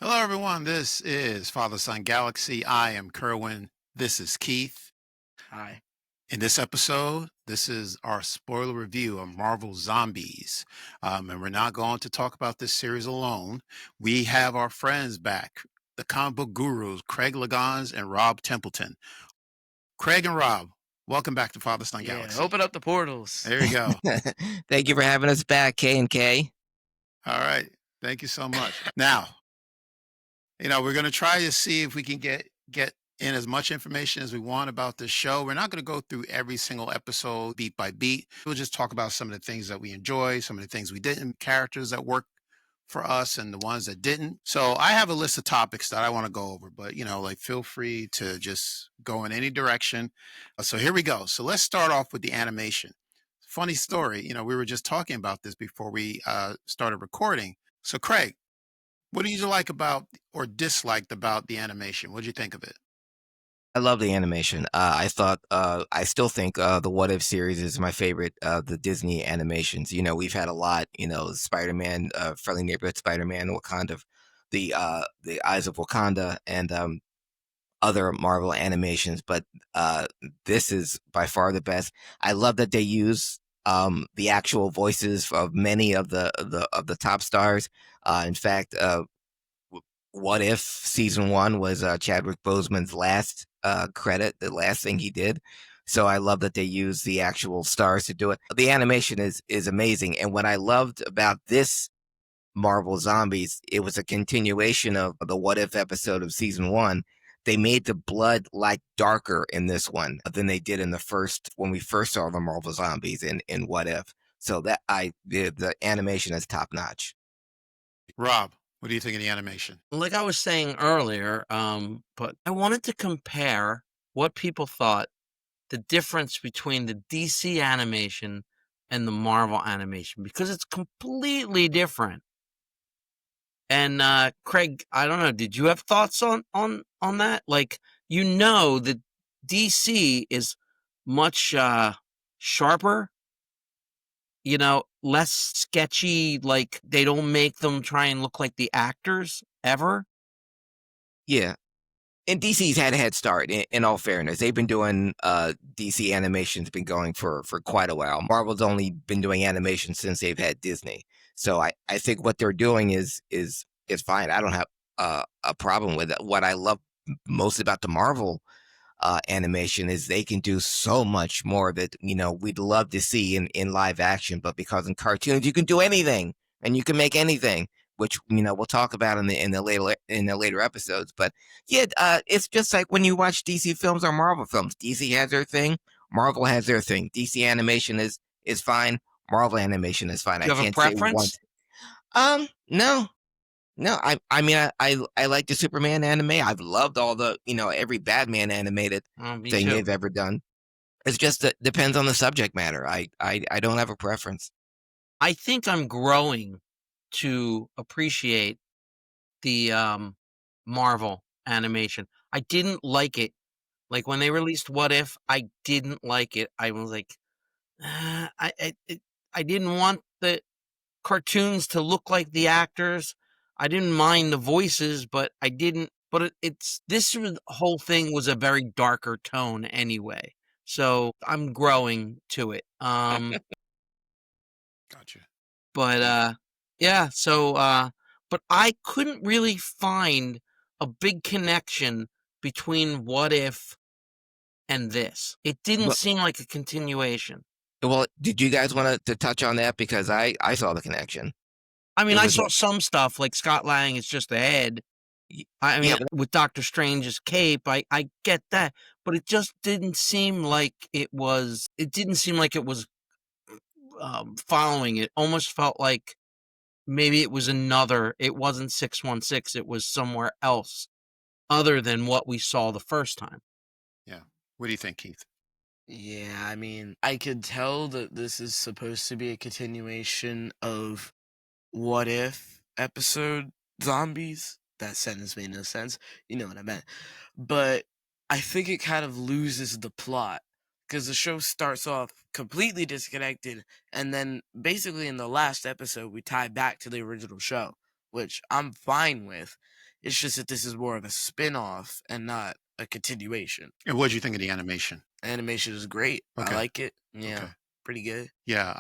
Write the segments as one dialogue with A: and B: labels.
A: Hello, everyone. This is Father Son Galaxy. I am Kerwin. This is Keith.
B: Hi.
A: In this episode, this is our spoiler review of Marvel Zombies. And we're not going to talk about this series alone. We have our friends back, the comic book gurus, Craig Liggeons and Rob Templeton. Craig and Rob, welcome back to Father Son
B: Yeah,
A: Galaxy.
B: open up the portals.
A: There you go.
C: Thank you for having us back, K and K.
A: All right. Thank you so much. Now, we're going to try to see if we can get in as much information as we want about this show. We're not going to go through every single episode beat by beat. We'll just talk about some of the things that we enjoy, some of the things we didn't, characters that work for us and the ones that didn't. So I have a list of topics that I want to go over, but feel free to just go in any direction. So here we go. So let's start off with the animation. Funny story, we were just talking about this before we started recording. So Craig, what do you like about or disliked about the animation? What did you think of it?
C: I love the animation. I still think the What If series is my favorite of the Disney animations. We've had a lot. Spider-Man, Friendly Neighborhood Spider-Man, Wakanda, the Eyes of Wakanda, and other Marvel animations. But this is by far the best. I love that they use the actual voices of many of the top stars. In fact, What If season one was Chadwick Boseman's last credit, the last thing he did. So I love that they use the actual stars to do it. The animation is amazing, and what I loved about this Marvel Zombies, it was a continuation of the What If episode of season one. They made the blood like darker in this one than they did in the first when we first saw the Marvel Zombies in What If. So the animation is top notch.
A: Rob, what do you think of the animation?
B: Like I was saying earlier, but I wanted to compare what people thought the difference between the DC animation and the Marvel animation because it's completely different. And Craig, I don't know, did you have thoughts on that? Like that DC is much sharper, less sketchy, like they don't make them try and look like the actors ever.
C: Yeah, and DC's had a head start. In all fairness, they've been doing DC animation's been going for quite a while. Marvel's only been doing animation since they've had Disney. So I think what they're doing is fine. I don't have a problem with it. What I love most about the Marvel animation is they can do so much more that we'd love to see in live action. But because in cartoons you can do anything and you can make anything, which we'll talk about in the later episodes. But yeah, it's just like when you watch DC films or Marvel films. DC has their thing, Marvel has their thing. DC animation is fine, Marvel animation is fine.
B: Do
C: I
B: you have a
C: can't say one.
B: preference?
C: No, no. I mean I like the Superman anime. I've loved all the every Batman animated
B: Me
C: thing
B: too.
C: they've ever done. It's just that depends on the subject matter. I don't have a preference.
B: I think I'm growing to appreciate the Marvel animation. I didn't like it. Like when they released What If, I didn't like it. I was like, I didn't want the cartoons to look like the actors. I didn't mind the voices, but I didn't. But whole thing was a very darker tone anyway. So I'm growing to it.
A: Gotcha.
B: But yeah. So but I couldn't really find a big connection between What If and this. It didn't
C: Well,
B: seem like a continuation.
C: well, did you guys want to touch on that because I saw the connection.
B: I
C: It
B: mean, I
C: was
B: saw some stuff like Scott Lang is just a head. I
C: yeah,
B: mean, with Doctor Strange's cape, I get that, but it just didn't seem like it was. It didn't seem like it was following it. Almost felt like maybe it was another. It wasn't 616. It was somewhere else other than what we saw the first time.
A: Yeah. What do you think, Keith?
D: Yeah, I mean, I could tell that this is supposed to be a continuation of What If episode Zombies. That sentence made no sense. You know what I meant. But I think it kind of loses the plot because the show starts off completely disconnected, and then basically in the last episode, we tie back to the original show, which I'm fine with. It's just that this is more of a spin-off and not a continuation.
A: And what do you think of the animation?
D: Animation is great. I
A: Okay.
D: like it. Yeah,
A: Okay.
D: pretty good.
A: Yeah,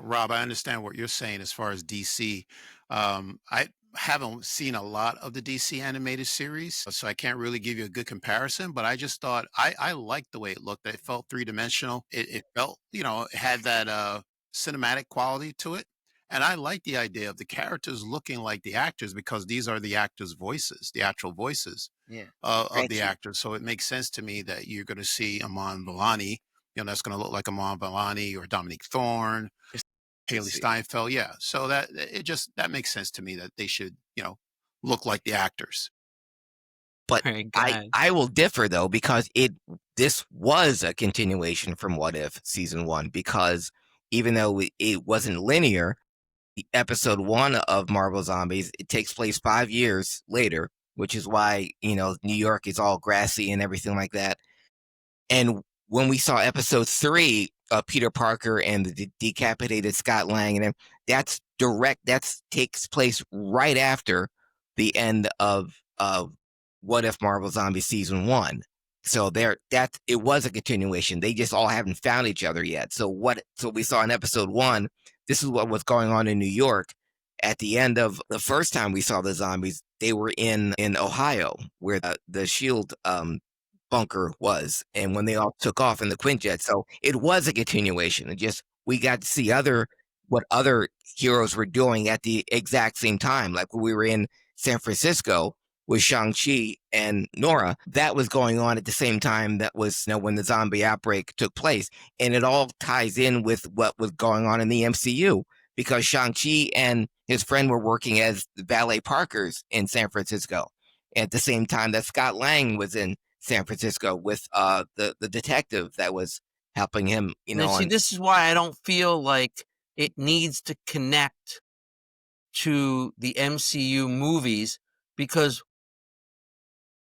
A: Rob, I understand what you're saying as far as DC. I haven't seen a lot of the DC animated series, so I can't really give you a good comparison. But I just thought I liked the way it looked. It felt three dimensional. It felt, it had that cinematic quality to it. And I like the idea of the characters looking like the actors because these are the actors' voices, the actual voices
D: Yeah.
A: of
C: Thank
A: the
C: you.
A: actors. So it makes sense to me that you're going to see Amon Vellani, that's going to look like Amon Vellani or Dominique Thorne,
D: It's to
A: Haley
D: see.
A: Steinfeld. Yeah. So that makes sense to me that they should, look like the actors.
C: But
B: All right,
C: I
B: God.
C: I will differ though because this was a continuation from What If season 1 because even though it wasn't linear, the episode 1 of Marvel Zombies, it takes place 5 years later, which is why, New York is all grassy and everything like that. And when we saw episode 3 of Peter Parker and the decapitated Scott Lang, and that takes place right after the end of What If Marvel Zombies season 1. So it was a continuation. They just all haven't found each other yet. So we saw in episode 1, this is what was going on in New York. At the end of the first time we saw the zombies, they were in Ohio, where the Shield bunker was, and when they all took off in the Quinjet. So it was a continuation. It just we got to see what other heroes were doing at the exact same time. Like when we were in San Francisco with Shang-Chi and Nora, that was going on at the same time that was when the zombie outbreak took place. And it all ties in with what was going on in the MCU because Shang-Chi and his friend were working as valet parkers in San Francisco at the same time that Scott Lang was in San Francisco with the detective that was helping him,
B: Now, see, this is why I don't feel like it needs to connect to the MCU movies because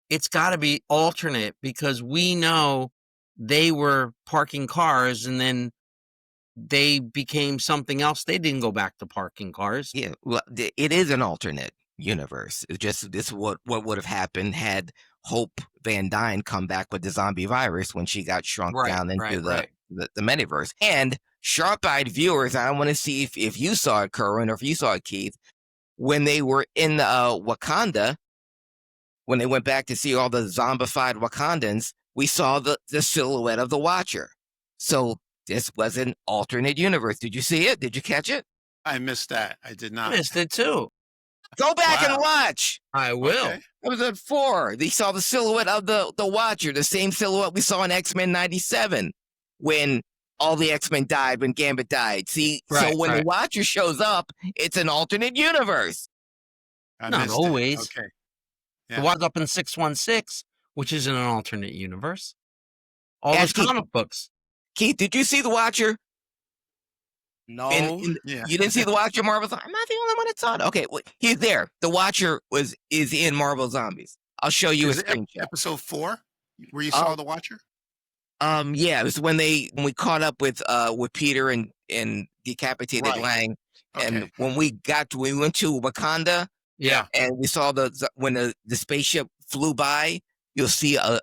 B: it's got to be alternate because we know they were parking cars and then they became something else. They didn't go back to parking cars.
C: Yeah, well, it is an alternate universe. It's just this what would have happened had Hope Van Dyne come back with the zombie virus when she got shrunk down into the metaverse. And sharp-eyed viewers, I want to see if you saw it, Kerwin, or if you saw it, Keith, when they were in Wakanda, when they went back to see all the zombified Wakandans, we saw the silhouette of the Watcher. So this was an alternate universe. Did you see it? Did you catch it?
A: I missed that. I did
B: I
A: not.
B: missed it too.
C: Go back and
A: Wow.
C: watch.
B: I will.
A: Okay.
C: It was at 4. They saw the silhouette of the Watcher, the same silhouette we saw in X-Men 97 when all the X-Men died, when Gambit died. See, so when the Watcher shows up, it's an alternate universe.
A: I
B: Not
A: missed
B: always.
A: It. Okay.
B: The
A: Yeah.
B: one's up in 616, which is in an alternate universe. All those comic books.
C: Keith, did you see the Watcher?
D: No.
A: Yeah.
C: You didn't see the Watcher Marvel Zombies? I'm not the only one that saw it. Okay, well, he's there. The Watcher is in Marvel Zombies. I'll show you a screenshot.
A: Episode 4, where you saw the Watcher?
C: Yeah, it was when we caught up with Peter and decapitated Lang, and when we went to Wakanda,
B: Yeah,
C: and we saw when the spaceship flew by, you'll see a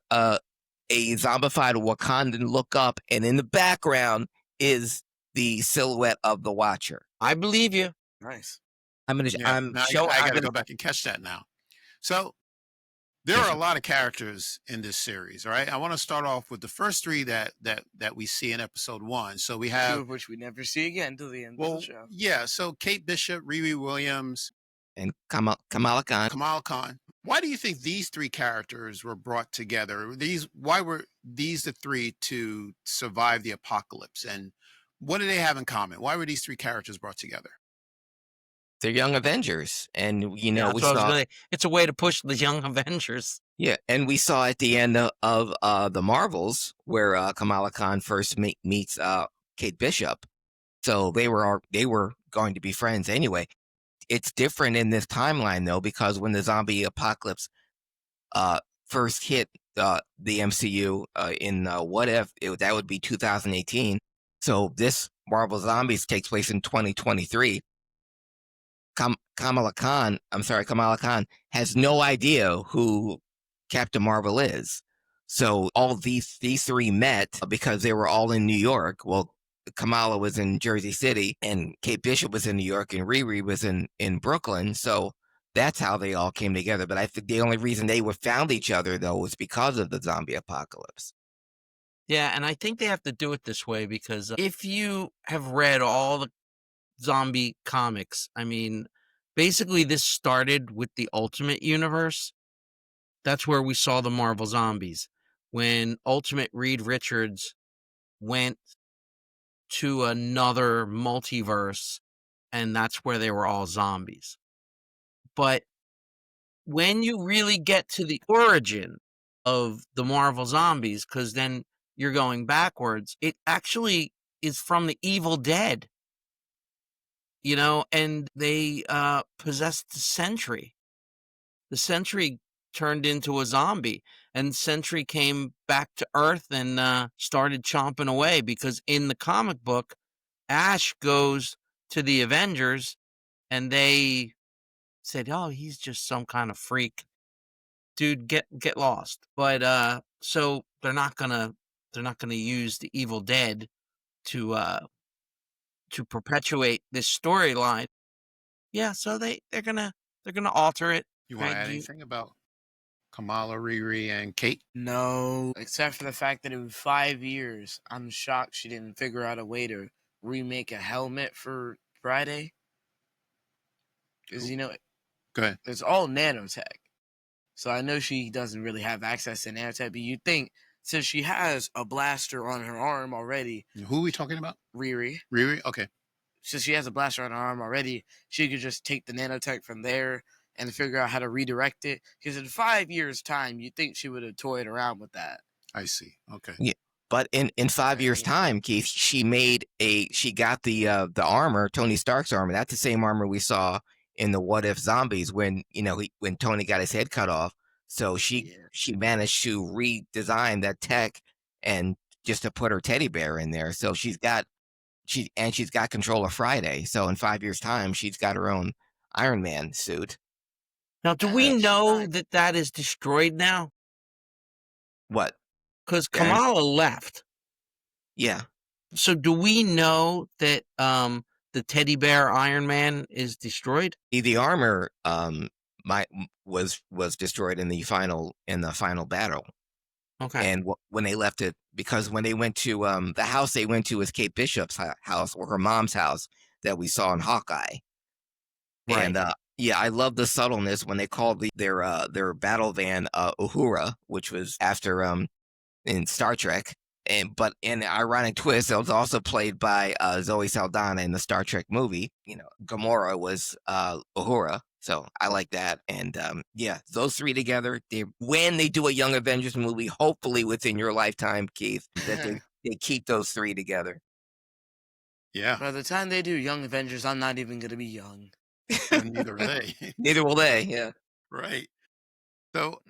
C: zombified Wakandan look up, and in the background is the silhouette of the Watcher.
B: I believe you.
D: Nice.
A: I got to go back and catch that now. So there are a lot of characters in this series. All right, I want to start off with the first 3 that we see in episode 1. So we have
D: 2 of which we never see again until the end of the show.
A: Yeah. So Kate Bishop, Riri Williams,
C: and Kamala Khan.
A: Kamala Khan. Why do you think these 3 characters were brought together? Why were these the 3 to survive the apocalypse? And what do they have in common? Why were these 3 characters brought together?
C: They're young Avengers, and we
B: saw it's a way to push the young Avengers.
C: Yeah, and we saw at the end of the Marvels where Kamala Khan first meets Kate Bishop, so they were going to be friends anyway. It's different in this timeline though because when the zombie apocalypse first hit the MCU in What If, that would be 2018. So this Marvel Zombies takes place in 2023. Kamala Khan, Kamala Khan has no idea who Captain Marvel is. So all these three met because they were all in New York. Well, Kamala was in Jersey City, and Kate Bishop was in New York, and Riri was in Brooklyn. So that's how they all came together. But I think the only reason they would found each other though was because of the zombie apocalypse.
B: Yeah, and I think they have to do it this way because if you have read all the zombie comics, I mean, basically this started with the Ultimate Universe. That's where we saw the Marvel zombies. When Ultimate Reed Richards went to another multiverse, and that's where they were all zombies. But when you really get to the origin of the Marvel zombies, because then you're going backwards, it actually is from the Evil Dead, and they possessed the Sentry. The Sentry turned into a zombie, and Sentry came back to Earth and started chomping away because in the comic book, Ash goes to the Avengers, and they said, "Oh, he's just some kind of freak, dude. Get lost." But so they're not gonna use the Evil Dead to perpetuate this storyline. Yeah, so they're gonna alter it.
A: You want to
B: Greg,
A: add anything about Kamala, Riri, and Kate?
D: No, except for the fact that it was 5 years. I'm shocked she didn't figure out a way to remake a helmet for Friday. Because,
A: Go ahead.
D: it's all nanotech. So I know she doesn't really have access to nanotech, but you'd think since she has a blaster on her arm already,
A: Who are we talking about?
D: Riri,
A: Riri? Okay.
D: since she has a blaster on her arm already, she could just take the nanotech from there and figure out how to redirect it. Because in 5 years' time, you'd think she would have toyed around with that.
A: I see. Okay.
C: Yeah. But in 5 years' time, Keith, she got the armor, Tony Stark's armor. That's the same armor we saw in the What If Zombies when when Tony got his head cut off. So she managed to redesign that tech and just to put her teddy bear in there. So she's got control of Friday. So in 5 years' time, she's got her own Iron Man suit.
B: Now, do we
D: She's
B: know
D: not-
B: that is destroyed now?
C: What?
B: Because
C: Yeah.
B: Kamala left.
C: Yeah.
B: So do we know that the teddy bear Iron Man is destroyed?
C: The armor was destroyed in the final battle.
B: Okay.
C: And when they left it, because when they went to the house they went to was Kate Bishop's house or her mom's house that we saw in Hawkeye.
B: Right.
C: And yeah, I love the subtleness when they called their battle van Uhura, which was after in Star Trek. But in the ironic twist, it was also played by Zoe Saldana in the Star Trek movie. Gamora was Uhura. So I like that. And yeah, those three together, when they do a Young Avengers movie, hopefully within your lifetime, Keith, that they keep those three together.
A: Yeah.
D: By the time they do Young Avengers, I'm not even going to be young.
A: And neither are they.
C: Neither will they. Yeah.
A: Right. So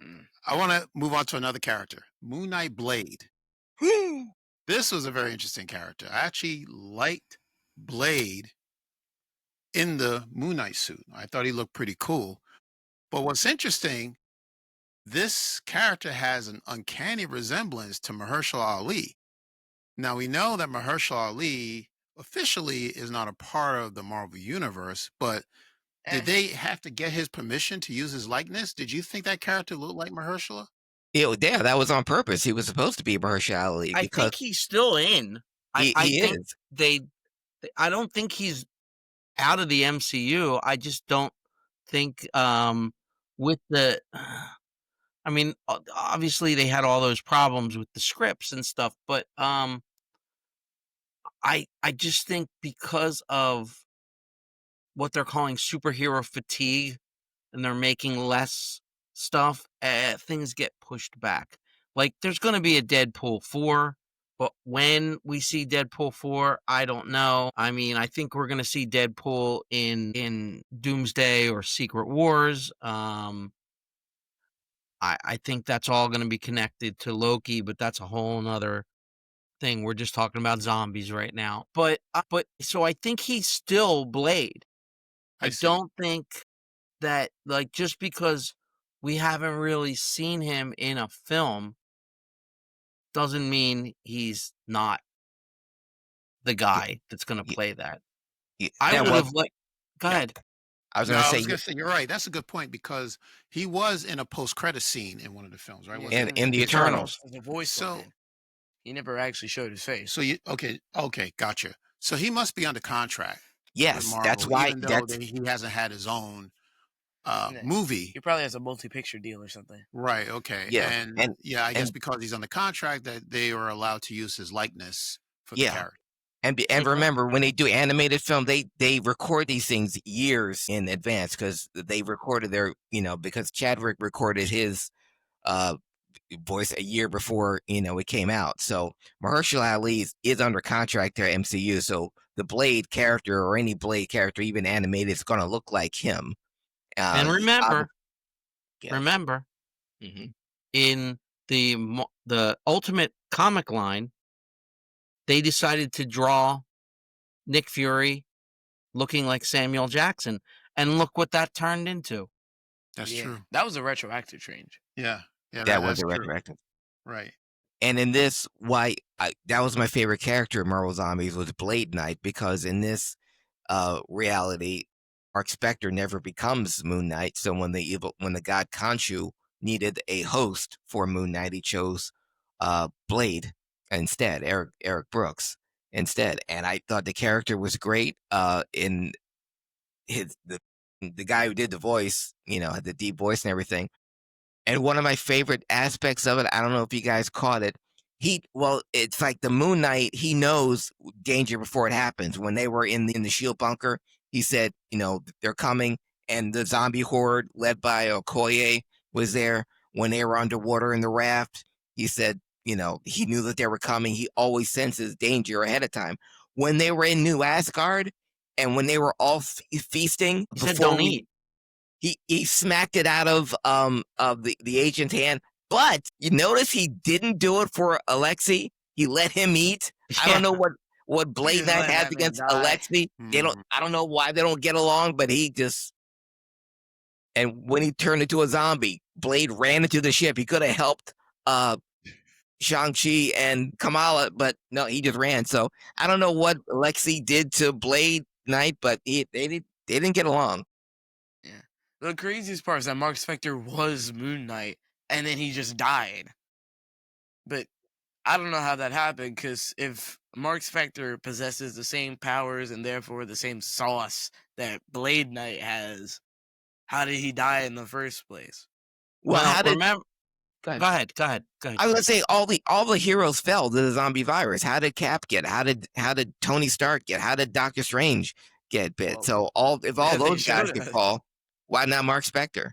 A: I want to move on to another character, Moon Knight Blade. This was a very interesting character. I actually liked Blade in the Moon Knight suit. I thought he looked pretty cool. But what's interesting, this character has an uncanny resemblance to Mahershala Ali. Now, we know that Mahershala Ali officially is not a part of the Marvel Universe, but did they have to get his permission to use his likeness? Did you think that character looked like Mahershala?
C: Yeah, that was on purpose. He was supposed to be Mahershala Ali
B: I
C: because
B: think he's still in.
C: he
B: I think
C: is.
B: I don't think he's out of the MCU. I just don't think with the I mean, obviously they had all those problems with the scripts and stuff, but I just think because of what they're calling superhero fatigue and they're making less stuff, things get pushed back. Like there's going to be a Deadpool 4, but when we see Deadpool 4, I don't know. I mean, I think we're going to see Deadpool in Doomsday or Secret Wars. I think that's all going to be connected to Loki, but that's a whole nother thing. We're just talking about zombies right now. But so I think he's still Blade. I
A: see.
B: don't think that, like, just because we haven't really seen him in a film doesn't mean he's not the
C: Yeah,
B: guy that's gonna
C: yeah,
B: play that.
C: yeah,
B: I
C: that
B: would
C: was
B: have liked. Go
A: Yeah.
B: ahead.
C: I was
A: No,
C: gonna
A: I
C: say
A: was gonna say you're right. That's a good point because he was in a post-credit scene in one of the films, right?
D: Yeah,
A: Was it
C: in the
B: Eternals.
C: Eternals.
D: as a voice
A: so?
D: line. He never actually showed his face.
A: So you okay, gotcha. So he must be under contract with
C: Yes, that's
A: Marvel,
C: why
A: even though
C: that's
A: he hasn't had his own
D: Yeah.
A: movie.
D: He probably has a multi-picture deal or something.
A: Right. Okay.
C: yeah,
A: And
C: and
A: yeah, I guess
C: and
A: because he's under contract that they are allowed to use his likeness for the
C: yeah.
A: character.
C: And remember, when they do animated film, they record these things years in advance because they recorded their, because Chadwick recorded his uh voice a year before it came out. So Mahershala Ali is under contract to MCU. So the Blade character or any Blade character, even animated, is going to look like him.
B: And remember,
C: Yeah.
B: remember,
C: Mhm.
B: in the Ultimate comic line, they decided to draw Nick Fury looking like Samuel Jackson, and look what that turned into.
A: That's
D: Yeah,
A: true.
D: that was a retroactive change.
A: Yeah. Yeah,
C: That was
A: that's
C: a
A: true.
C: retroactive.
A: Right.
C: And in this, that was my favorite character in Marvel Zombies was Blade Knight, because in this reality, Mark Spector never becomes Moon Knight. So when the god Khonshu needed a host for Moon Knight, he chose Blade instead, Eric Brooks instead. And I thought the character was great. In the guy who did the voice, had the deep voice and everything. And one of my favorite aspects of it, I don't know if you guys caught it. It's like the Moon Knight, he knows danger before it happens. When they were in the shield bunker, he said, they're coming, and the zombie horde led by Okoye was there. When they were underwater in the raft, he said, he knew that they were coming. He always senses danger ahead of time. When they were in New Asgard and when they were all feasting
B: He said, "Don't eat."
C: he smacked it out of the agent's hand. But you notice he didn't do it for Alexei. He let him eat. I don't know what Blade
D: just
C: Knight
D: let
C: has
D: that man
C: against
D: die.
C: Alexei.
A: Mhm.
C: I don't know why they don't get along, but and when he turned into a zombie, Blade ran into the ship. He could have helped Shang-Chi and Kamala, but no, he just ran. So I don't know what Alexei did to Blade Knight, but they didn't get along.
D: Yeah. The craziest part is that Mark Spector was Moon Knight, and then he just died. But I don't know how that happened, because if Mark Spector possesses the same powers and therefore the same sauce that Blade Knight has, how did he die in the first place?
C: Well,
B: Well,
C: how did
B: remember.
C: go ahead.
B: Go ahead. Go ahead. Go ahead.
C: I was gonna say all the heroes fell to the zombie virus. How did Cap get? How did Tony Stark get? How did Doctor Strange get bit?
D: Well,
C: So if all
D: they
C: those guys
D: showed
C: could
D: us.
C: fall, why not Mark Spector?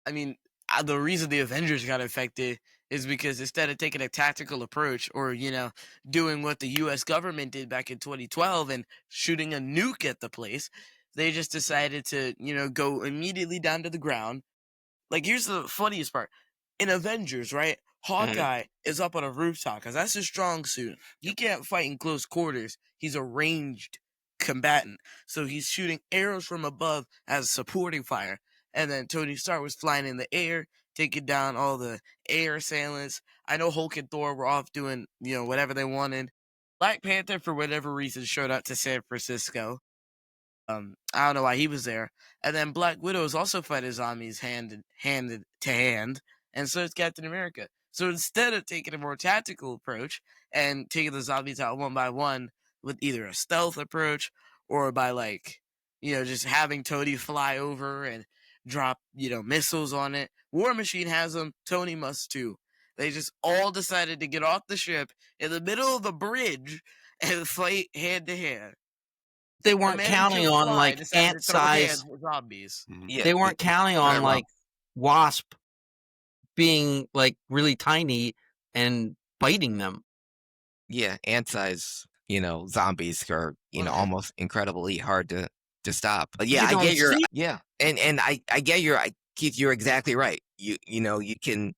D: I mean, the reason the Avengers got affected is because instead of taking a tactical approach or, doing what the U.S. government did back in 2012 and shooting a nuke at the place, they just decided to, go immediately down to the ground. Like, here's the funniest part. In Avengers, right? Hawkeye is up on a rooftop because that's his strong suit. He can't fight in close quarters. He's a ranged combatant. So he's shooting arrows from above as supporting fire. And then Tony Stark was flying in the air, taking down all the air assailants. I know Hulk and Thor were off doing, whatever they wanted. Black Panther, for whatever reason, showed up to San Francisco. I don't know why he was there. And then Black Widow is also fighting zombies hand to hand, and so is Captain America. So instead of taking a more tactical approach and taking the zombies out one by one with either a stealth approach or by just having Tony fly over and drop, missiles on it. War Machine has them, Tony must too. They just all decided to get off the ship in the middle of the bridge and fight hand to hand.
B: They
D: The
B: weren't
D: man who
B: counting
D: can
B: on
D: fly
B: like
D: decided to throw hands
B: ant-size.
D: with zombies.
A: Mhm.
C: Yeah,
B: They weren't counting
A: Very
B: on
A: well.
B: like Wasp being like really tiny and biting them.
C: yeah, ant size, zombies are
D: Well,
C: almost incredibly hard to stop. But yeah,
B: You
C: I
B: don't
C: get your
B: see.
C: and I get your Keith. You're exactly right. You can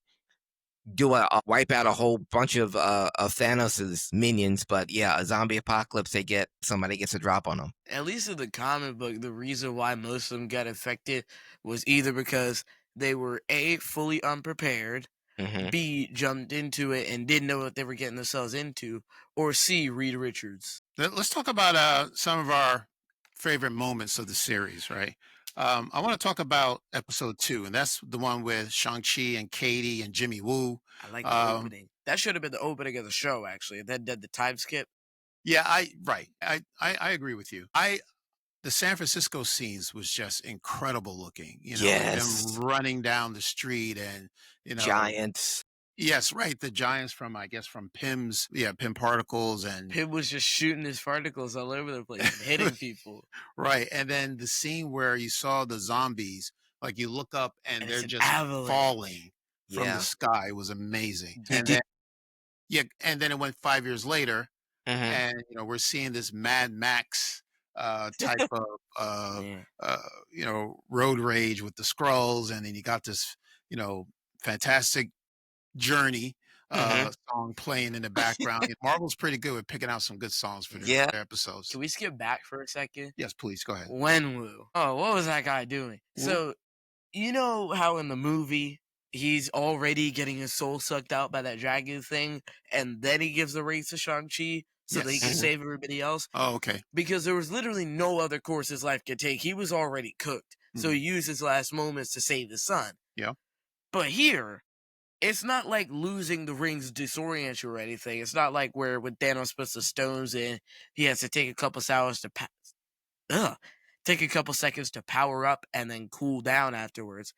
C: wipe out a whole bunch of Thanos's minions. But yeah, a zombie apocalypse, somebody gets a drop on them.
D: At least in the comic book, the reason why most of them got affected was either because they were A, fully unprepared,
C: Hmm.
D: B, jumped into it and didn't know what they were getting themselves into, or C, Reed Richards.
A: Let's talk about some of our favorite moments of the series, right? I want to talk about episode 2, and that's the one with Shang-Chi and Katie and Jimmy Woo.
D: I like the
A: Um,
D: opening. That should have been the opening of the show, actually. Then did the time skip.
A: yeah, right. I agree with you. The San Francisco scenes was just incredible looking, with them
C: Yes,
A: running down the street and, you know,
C: giants.
A: yes, right. The giants from, I guess, from Pym Particles and
D: Pim was just shooting his particles all over the place and hitting people.
A: right. And then the scene where you saw the zombies, like you look up and
D: And
A: they're
D: it's an
A: just
D: avalanche.
A: falling from
C: Yeah.
A: the sky was amazing.
C: Did-
A: And
C: did-
A: then, yeah, and then it went 5 years later,
C: Mhm.
A: and we're seeing this Mad Max type of
D: Yeah.
A: road rage with the Skrulls, and then you got this fantastic Journey
C: Mhm.
A: song playing in the background. Marvel's pretty good with picking out some good songs for
C: Yeah.
A: their episodes.
D: Can we skip back for a second?
A: Yes, please go ahead.
D: Wenwu. Oh, what was that guy doing?
A: Woo.
D: So, you know how in the movie he's already getting his soul sucked out by that dragon thing, and then he gives the rings to Shang-Chi so that he can
A: Yes.
D: save everybody else?
A: Oh, okay.
D: Because there was literally no other course his life could take. He was already cooked. So he used his last moments to save his son.
A: Yeah.
D: But here, it's not like losing the rings disorients you or anything. It's not like where when Thanos puts the stones in, he has to take a couple hours to take a couple seconds to power up and then cool down afterwards.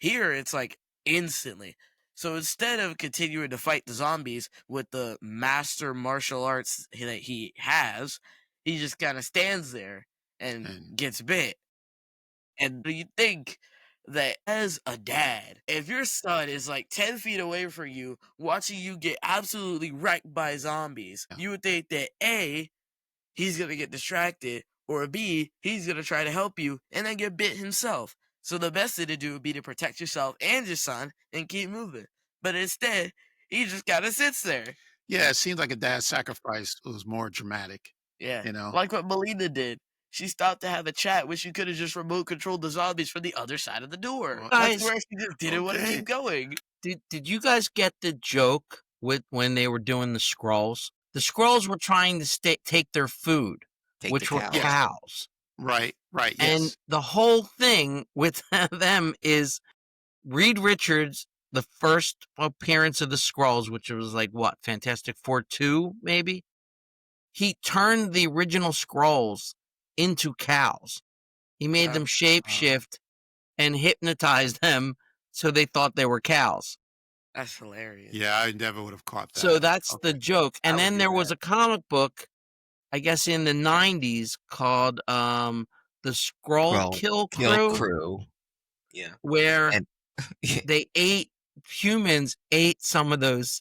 D: Here, it's like instantly. So instead of continuing to fight the zombies with the master martial arts that he has, he just kind of stands there and
A: And
D: gets bit. And do you think that as a dad, if your son is like 10 feet away from you, watching you get absolutely wrecked by zombies,
A: Yeah.
D: you would think that A, he's going to get distracted, or B, he's going to try to help you and then get bit himself. So the best thing to do would be to protect yourself and your son and keep moving. But instead, he just kind of sits there.
A: yeah, it seems like a dad's sacrifice was more dramatic.
D: Yeah.
A: You know?
D: Like what Melina did. She stopped to have a chat when she could have just remote controlled the zombies from the other side of the door.
A: Well,
D: That's
B: Guys,
D: where she just didn't want to
A: okay.
D: keep going.
B: did you guys get the joke with when they were doing the Skrulls? The Skrulls were trying to take their food,
C: Take
B: which
C: the
B: were
C: cows.
A: Yes.
B: cows.
A: Right.
B: And
A: Yes.
B: the whole thing with them is Reed Richards, the first appearance of the Skrulls, which was like what, Fantastic Four 2, maybe? He turned the original Skrulls into cows. He made them shapeshift and hypnotized them so they thought they were cows.
D: That's hilarious.
A: Yeah, I never would have caught that.
B: So that's the
A: Okay.
B: joke. And
D: would
B: then
D: do
B: there was
D: that.
B: a comic book, I guess in the 90s, called The Skrull Kill
C: Kill
B: Crew,
C: crew. Yeah.
B: where
C: And
B: humans ate some of those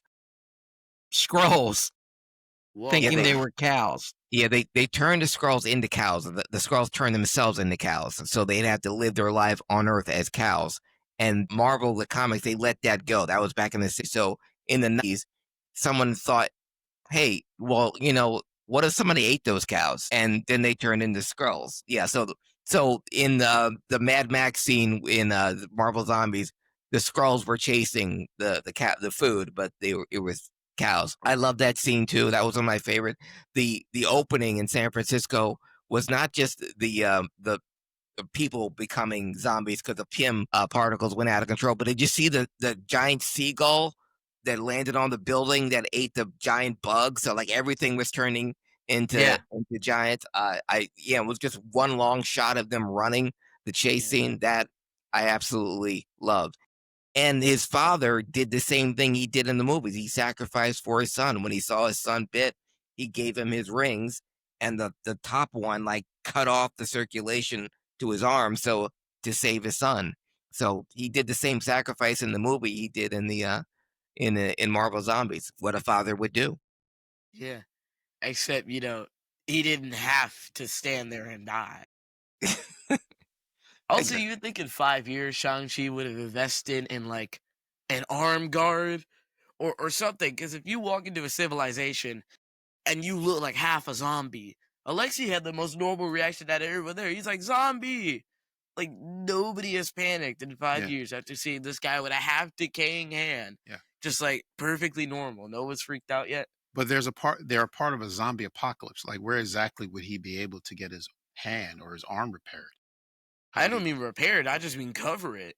B: Skrulls
D: Whoa.
B: thinking
C: Yeah,
B: they were cows.
C: Yeah, they turned the Skrulls into cows. The Skrulls turned themselves into cows, so they'd have to live their life on Earth as cows. And Marvel, the comics, they let that go. That was back in the so in the 90s, someone thought, hey, well, what if somebody ate those cows and then they turned into Skrulls? Yeah, so in the Mad Max scene in Marvel Zombies, the Skrulls were chasing the food, but it was cows. I love that scene too. That was one of my favorite. The opening in San Francisco was not just the people becoming zombies because the Pym particles went out of control, but did you see the giant seagull that landed on the building that ate the giant bugs? So like everything was turning into giants. It was just one long shot of them running the chase scene that I absolutely loved. And his father did the same thing he did in the movies. He sacrificed for his son. When he saw his son bit, he gave him his rings, and the top one like cut off the circulation to his arm so to save his son. So he did the same sacrifice in the movie he did in the in Marvel Zombies. What a father would do.
D: Yeah. Except, he didn't have to stand there and die. Also, you would think in 5 years, Shang-Chi would have invested in, like, an arm guard or something. Because if you walk into a civilization and you look like half a zombie, Alexei had the most normal reaction out of everyone there. He's like, zombie! Like, nobody has panicked in 5
A: Yeah.
D: years after seeing this guy with a half decaying hand.
A: Yeah.
D: Just like perfectly normal. No one's freaked out yet.
A: But they're a part of a zombie apocalypse. Like, where exactly would he be able to get his hand or his arm repaired? How
D: I
A: would
D: don't
A: he-
D: mean repaired. I just mean cover it.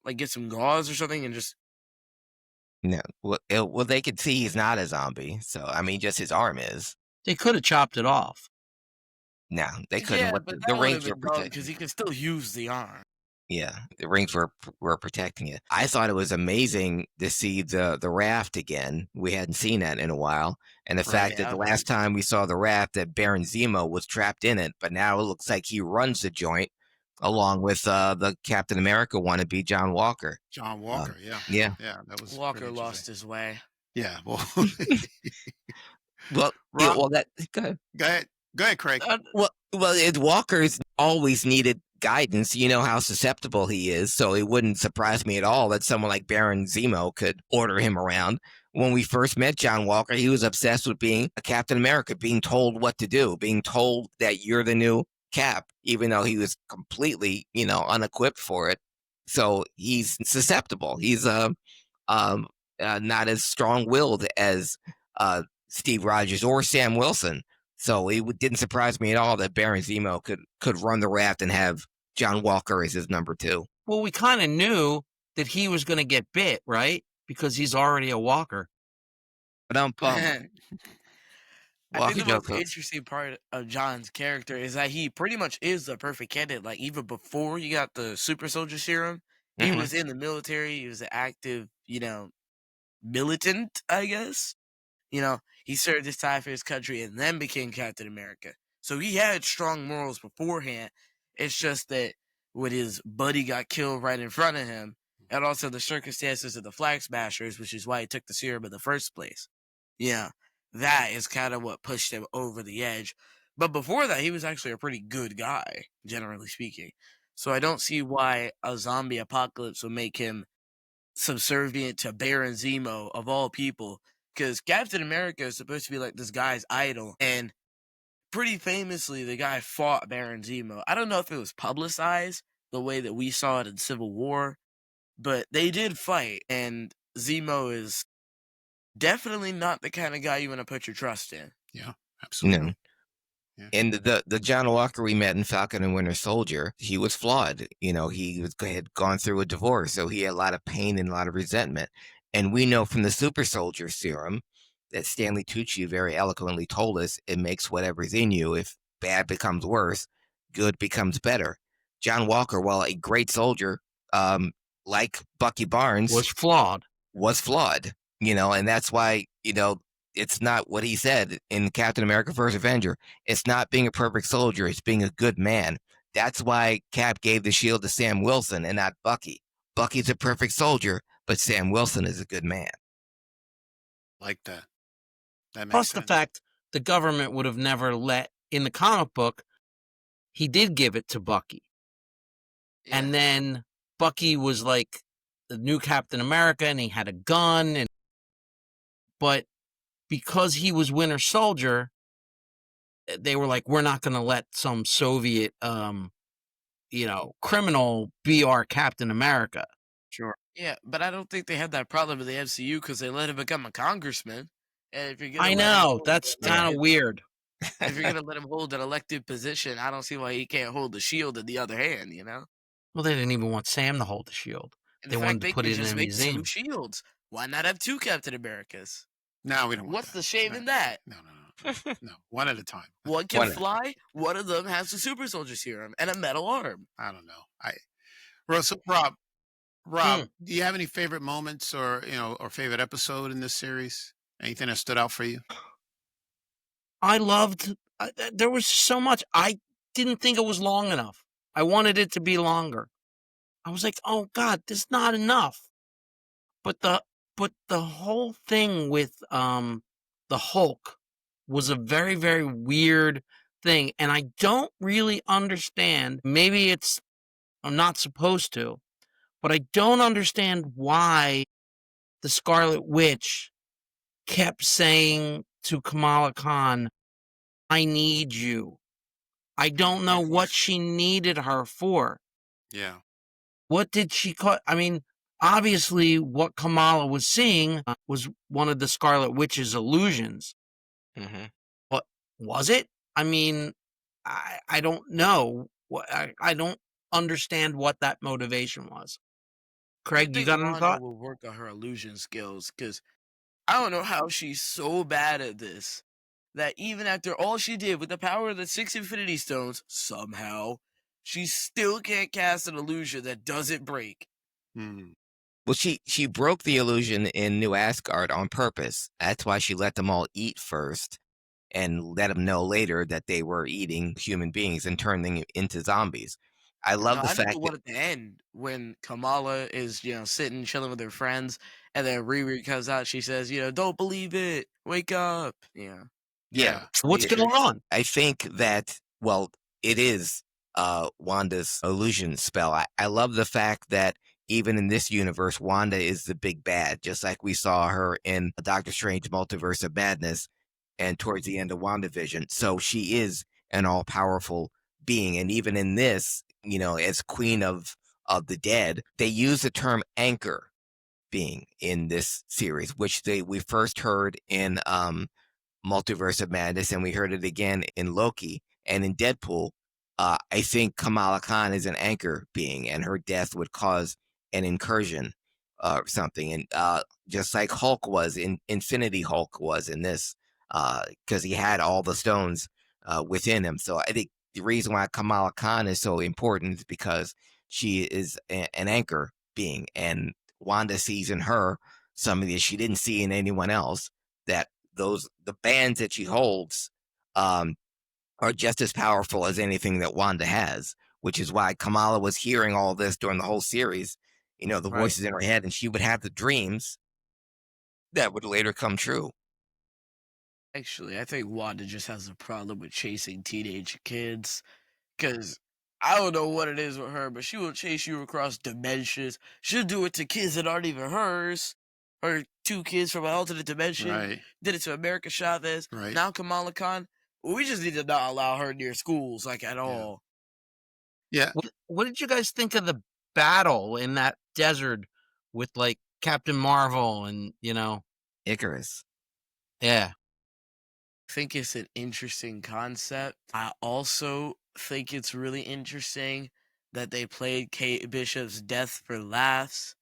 D: Like, get some gauze or something and just.
C: No, well, they could see he's not a zombie. So I mean, just his arm is.
B: They could have chopped it off.
C: No, they couldn't.
D: Yeah,
C: What
D: but
C: the
D: that would have
C: rings were
D: been dumb
C: protecting.
D: because he could still use the arm.
C: Yeah, the rings were protecting it. I thought it was amazing to see the raft again. We hadn't seen that in a while, and the fact that
D: Yeah,
C: the last time we saw the raft, that Baron Zemo was trapped in it, but now it looks like he runs the joint, along with the Captain America wannabe John Walker.
A: John Walker, yeah.
C: Yeah.
A: Yeah, that was pretty
D: Walker lost
A: interesting.
D: his way.
A: Yeah, well,
C: Well, yeah,
B: Rob-
C: well, that go ahead.
A: go ahead, Craig.
C: Well, Walker's always needed guidance. You know how susceptible he is, so it wouldn't surprise me at all that someone like Baron Zemo could order him around. When we first met John Walker, he was obsessed with being a Captain America, being told what to do, being told that you're the new Cap, even though he was completely, unequipped for it. So he's susceptible. He's not as strong-willed as Steve Rogers or Sam Wilson. So it didn't surprise me at all that Baron Zemo could run the raft and have John Walker as his number 2.
B: Well, we kind of knew that he was going to get bit, right? Because he's already a walker.
C: But I'm
D: I
C: Walker
D: think the most
C: Joker.
D: interesting part of John's character is that he pretty much is the perfect candidate. Like, even before he got the super soldier serum, he
C: Mhm.
D: was in the military. He was an active, militant, I guess. He served his time for his country and then became Captain America. So he had strong morals beforehand. It's just that when his buddy got killed right in front of him, and also the circumstances of the Flag Smashers, which is why he took the serum in the first place. Yeah, that is kind of what pushed him over the edge. But before that, he was actually a pretty good guy, generally speaking. So I don't see why a zombie apocalypse would make him subservient to Baron Zemo of all people, because Captain America is supposed to be like this guy's idol, and pretty famously the guy fought Baron Zemo. I don't know if it was publicized the way that we saw it in Civil War, but they did fight, and Zemo is definitely not the kind of guy you want to put your trust in.
A: Yeah, absolutely.
C: No.
A: Yeah.
C: And the John Walker we met in Falcon and Winter Soldier, he was flawed. He had gone through a divorce, so he had a lot of pain and a lot of resentment. And we know from the Super Soldier Serum that Stanley Tucci very eloquently told us it makes whatever's in you. If bad becomes worse, good becomes better. John Walker, while a great soldier, like Bucky Barnes,
B: Was flawed.
C: and that's why, it's not what he said in Captain America First Avenger. It's not being a perfect soldier. It's being a good man. That's why Cap gave the shield to Sam Wilson and not Bucky. Bucky's a perfect soldier, but Sam Wilson is a good man.
A: Like that. That makes
B: Plus
A: sense.
B: the fact the government would have never let, in the comic book, he did give it to Bucky. And then Bucky was like the new Captain America and he had a gun. But because he was Winter Soldier, they were like, we're not going to let some Soviet, criminal be our Captain America.
D: Sure. Yeah, but I don't think they had that problem in the MCU because they let him become a congressman. And if you're gonna
B: I
D: let him
B: know.
D: hold
B: That's
D: an
B: kind of
D: elected-
B: weird.
D: If you're gonna let him hold an elected position, I don't see why he can't hold the shield in the other hand.
B: Well, they didn't even want Sam to hold the shield.
D: In
B: They
D: fact,
B: wanted to
D: they
B: put
D: could
B: it in
D: just
B: a
D: make
B: museum.
D: 2 shields. Why not have 2 Captain Americas?
A: No, we don't want
D: What's
A: that.
D: the shame
A: No.
D: in that?
A: No. No. One at a time.
D: One can
C: One-
D: fly. One of them has the super soldier serum and a metal arm.
A: I don't know. So Rob, do you have any favorite moments or favorite episode in this series? Anything that stood out for you?
B: I loved, there was so much. I didn't think it was long enough. I wanted it to be longer. I was like, oh God, this is not enough. But the whole thing with the Hulk was a very, very weird thing. And I don't really understand. Maybe I'm not supposed to, but I don't understand why the Scarlet Witch kept saying to Kamala Khan, I need you. I don't know what she needed her for.
A: Yeah.
B: What did she call? I mean, obviously, what Kamala was seeing was one of the Scarlet Witch's illusions.
C: Hmm.
B: But was it? I mean, I don't know. I don't understand what that motivation was.
D: I
B: Craig, you
D: think
B: got any
D: Wanda
B: thought?
D: will work on her illusion skills because I don't know how she's so bad at this that even after all she did with the power of the 6 Infinity Stones, somehow, she still can't cast an illusion that doesn't break.
A: Mm.
C: Well, she broke the illusion in New Asgard on purpose. That's why she let them all eat first and let them know later that they were eating human beings and turned them into zombies. I
D: No,
C: love the
D: I meant
C: fact
D: the
C: that
D: one at the end when Kamala is, sitting chilling with her friends, and then Riri comes out. She says, "Don't believe it. Wake up." Yeah,
C: yeah,
A: Yeah.
B: What's going
D: Matrix.
B: on?
C: I think that well, it is Wanda's illusion spell. I love the fact that even in this universe, Wanda is the big bad, just like we saw her in Doctor Strange Multiverse of Madness and towards the end of WandaVision. So she is an all powerful being. And even in this, as Queen of the Dead, they use the term anchor being in this series, which we first heard in Multiverse of Madness, and we heard it again in Loki and in Deadpool. I think Kamala Khan is an anchor being, and her death would cause an incursion or something. And just like Hulk was in Infinity Hulk was in this, because he had all the stones within him. So I think the reason why Kamala Khan is so important is because she is an anchor being, and Wanda sees in her something that she didn't see in anyone else. That the bands that she holds um, are just as powerful as anything that Wanda has, which is why Kamala was hearing all this during the whole series. The
B: Right.
C: voices in her head, and she would have the dreams that would later come true.
D: Actually, I think Wanda just has a problem with chasing teenage kids. Because I don't know what it is with her, but she will chase you across dimensions. She'll do it to kids that aren't even hers. Her two kids from an alternate dimension
A: Right.
D: did it to America Chavez.
A: Right.
D: Now Kamala Khan. We just need to not allow her near schools, like at
A: Yeah.
D: all.
A: Yeah.
B: What did you guys think of the battle in that desert with like Captain Marvel and
C: Icarus.
B: yeah.
D: I think it's an interesting concept. I also think it's really interesting that they played Kate Bishop's death for laughs.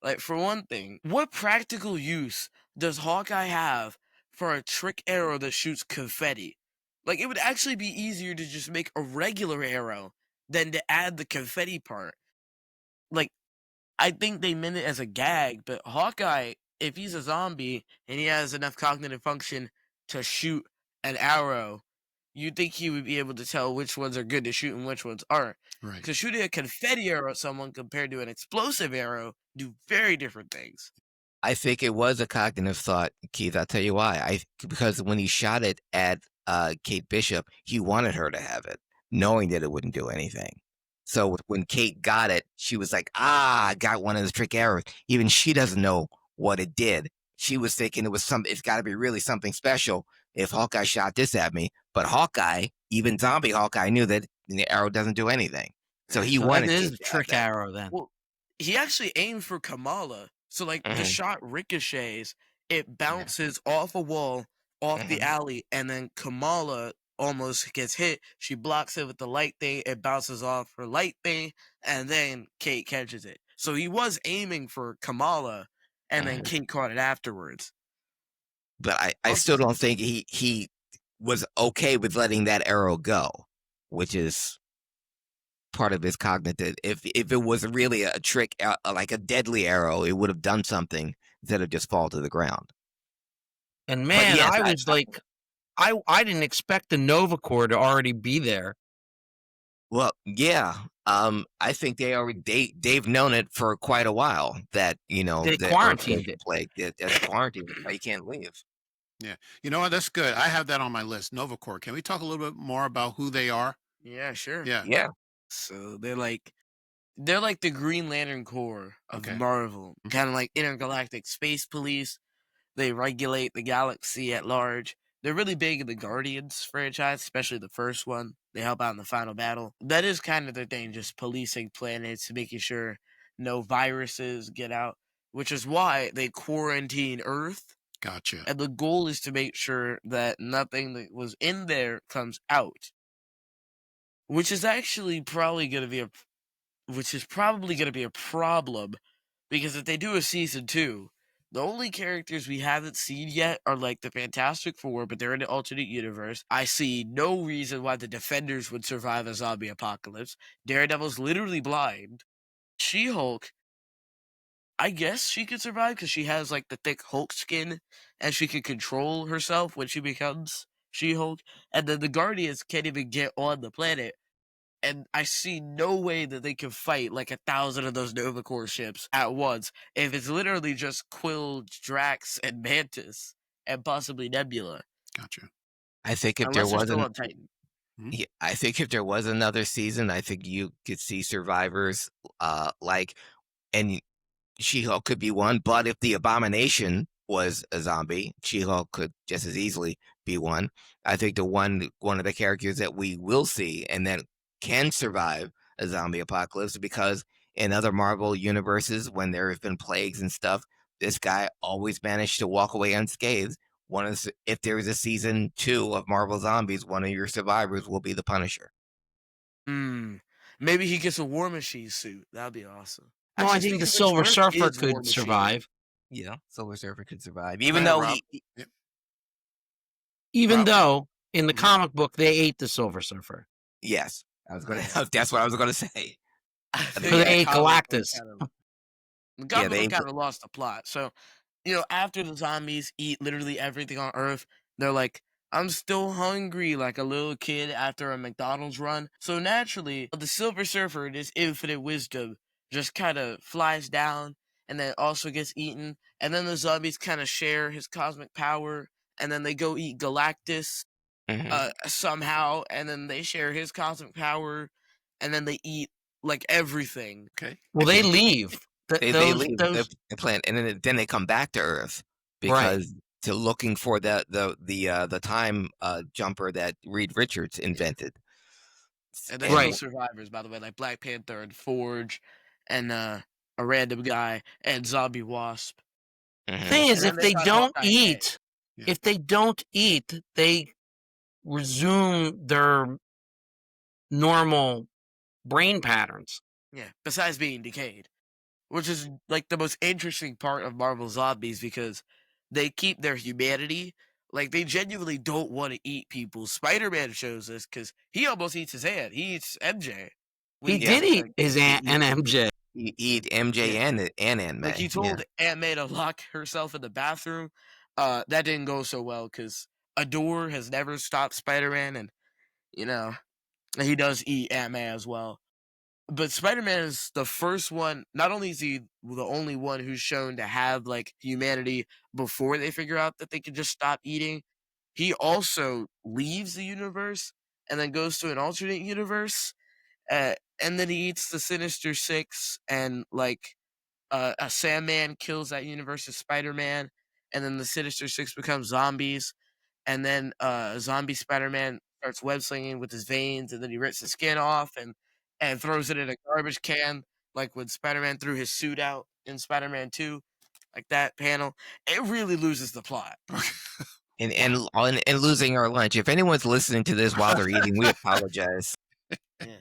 D: Like, for one thing, what practical use does Hawkeye have for a trick arrow that shoots confetti? Like, it would actually be easier to just make a regular arrow than to add the confetti part. Like, I think they meant it as a gag, but Hawkeye, if he's a zombie and he has enough cognitive function to shoot an arrow, you'd think he would be able to tell which ones are good to shoot and which ones aren't.
A: Right.
D: Because shooting a confetti arrow at someone compared to an explosive arrow do very different things.
C: I think it was a cognitive thought, Keith. I'll tell you why. Because when he shot it at Kate Bishop, he wanted her to have it, knowing that it wouldn't do anything. So when Kate got it, she was like, I got one of the trick arrows. Even she doesn't know what it did. She was thinking it's got to be really something special if Hawkeye shot this at me. But Hawkeye, even zombie Hawkeye, knew that the arrow doesn't do anything. So he
B: So that
C: wanted
B: is
C: Kate
B: a
C: to have
B: trick
C: that.
B: arrow then.
D: Well, he actually aimed for Kamala. So, like, the
C: Mhm,
D: shot ricochets, it
C: yeah,
D: bounces off a wall, off the
C: mhm.
D: alley, and then Kamala almost gets hit. She blocks it with the light thing, it bounces off her light thing, and then Kate catches it. So he was aiming for Kamala, and then
C: Mhm.
D: Kate caught it afterwards.
C: But I
D: Also,
C: still don't think he was okay with letting that arrow go, which is part of his cognitive. If it was really a trick, like a deadly arrow, it would have done something instead of just fall to the ground.
B: And
C: But
B: man,
C: yes,
B: I was like, I didn't expect the Nova Corps to already be there.
C: well, yeah. I think they've known it for quite a while that
B: They
C: the Earth was
B: quarantined it.
C: plagued. That's quarantine. That's why you can't leave.
A: Yeah. You know what? That's good. I have that on my list. Novacore. Can we talk a little bit more about who they are?
D: yeah, sure.
A: Yeah.
C: Yeah.
D: So they're like They're like the Green Lantern Corps of
A: Okay.
D: Marvel,
A: Mhm.
D: kind of like intergalactic space police. They regulate the galaxy at large. They're really big in the Guardians franchise, especially the first one. They help out in the final battle. That is kind of their thing, just policing planets, making sure no viruses get out, which is why they quarantine Earth.
A: Gotcha.
D: And the goal is to make sure that nothing that was in there comes out, which is actually probably going to be a which is probably going to be a problem because if they do a season 2, the only characters we haven't seen yet are like the Fantastic Four, but they're in the alternate universe. I see no reason why the Defenders would survive a zombie apocalypse. Daredevil's literally blind. She-Hulk, I guess she could survive because she has like the thick Hulk skin and she can control herself when she becomes She-Hulk. And then the Guardians can't even get on the planet. And I see no way that they can fight like 1,000 of those Nova Corps ships at once if it's literally just Quill, Drax, and Mantis, and possibly Nebula,
A: Gotcha.
C: I think if there
D: unless they're still
C: wasn't,
D: on Titan.
A: Mhm.
C: yeah, I think if there was another season, I think you could see survivors, like, and She-Hulk could be one, but if the Abomination was a zombie, She-Hulk could just as easily be one. I think one of the characters that we will see and that can survive a zombie apocalypse because in other Marvel universes, when there have been plagues and stuff, this guy always managed to walk away unscathed. If there is a season 2 of Marvel Zombies, one of your survivors will be the Punisher.
D: Hmm. Maybe he gets a War Machine suit. That'd be awesome.
B: No, I
D: Actually,
B: think the
D: speaking of which,
B: Silver
D: where
B: Surfer
D: is War
B: could
D: Machine?
B: survive.
C: Yeah, Silver Surfer could survive,
A: Go
C: even
A: ahead,
C: though
A: Rob.
C: he.
A: Yep.
B: Even
A: Rob.
B: though in the
A: Mhm.
B: comic book they ate the Silver Surfer.
C: Yes, I was gonna.
D: Yeah.
C: That's what I was gonna say.
D: I
C: I
D: think
C: think
B: So
D: in
B: they
D: the
B: ate
D: comic book
B: Galactus.
D: the
C: yeah,
D: comic book
C: they.
D: kind of lost the plot. So, after the zombies eat literally everything on Earth, they're like, I'm still hungry like a little kid after a McDonald's run. So naturally, the Silver Surfer, this infinite wisdom, just kind of flies down and then also gets eaten. And then the zombies kind of share his cosmic power. And then they go eat Galactus
C: Mhm.
D: somehow. And then they share his cosmic power. And then they eat like everything.
A: Okay.
B: Well, they leave.
C: They leave
B: Those
C: the planet and then they come back to Earth
B: right.
C: because to looking for the time jumper that Reed Richards invented.
D: And there's
C: And
D: still
B: Right.
D: survivors, by the way, like Black Panther and Forge and a random guy and Zombie Wasp.
C: mhm.
B: Thing is,
D: And then
B: if
D: they
B: they
D: find
B: don't
D: Hawkeye and Hank.
B: eat,
A: Yeah.
B: if they don't eat, they resume their normal brain patterns.
D: Yeah, besides being decayed. Which is like the most interesting part of Marvel Zombies because they keep their humanity. Like they genuinely don't want to eat people. Spider-Man shows us because he almost eats his hand. He eats MJ when
B: He
D: he
C: Yeah,
B: did
D: gets
B: eat
D: the
B: his Aunt and MJ.
C: eat MJ
D: yeah.
C: and Aunt
D: Like
C: May.
D: he
C: Yeah.
D: told Aunt May to lock herself in the bathroom. That didn't go so well because a door has never stopped Spider-Man, and you know he does eat Aunt May as well. But Spider-Man is the first one. Not only is he the only one who's shown to have like humanity before they figure out that they can just stop eating, he also leaves the universe and then goes to an alternate universe, and then he eats the Sinister Six and like a Sandman kills that universe's Spider-Man, and then the Sinister Six become zombies, and then zombie Spider-Man starts web slinging with his veins, and then he rips the skin off and throws it in a garbage can, like when Spider-Man threw his suit out in Spider-Man 2, like that panel. It really loses the plot.
C: And
A: Wow.
C: and losing our lunch. If anyone's listening to this while they're eating, we apologize.
D: Yeah.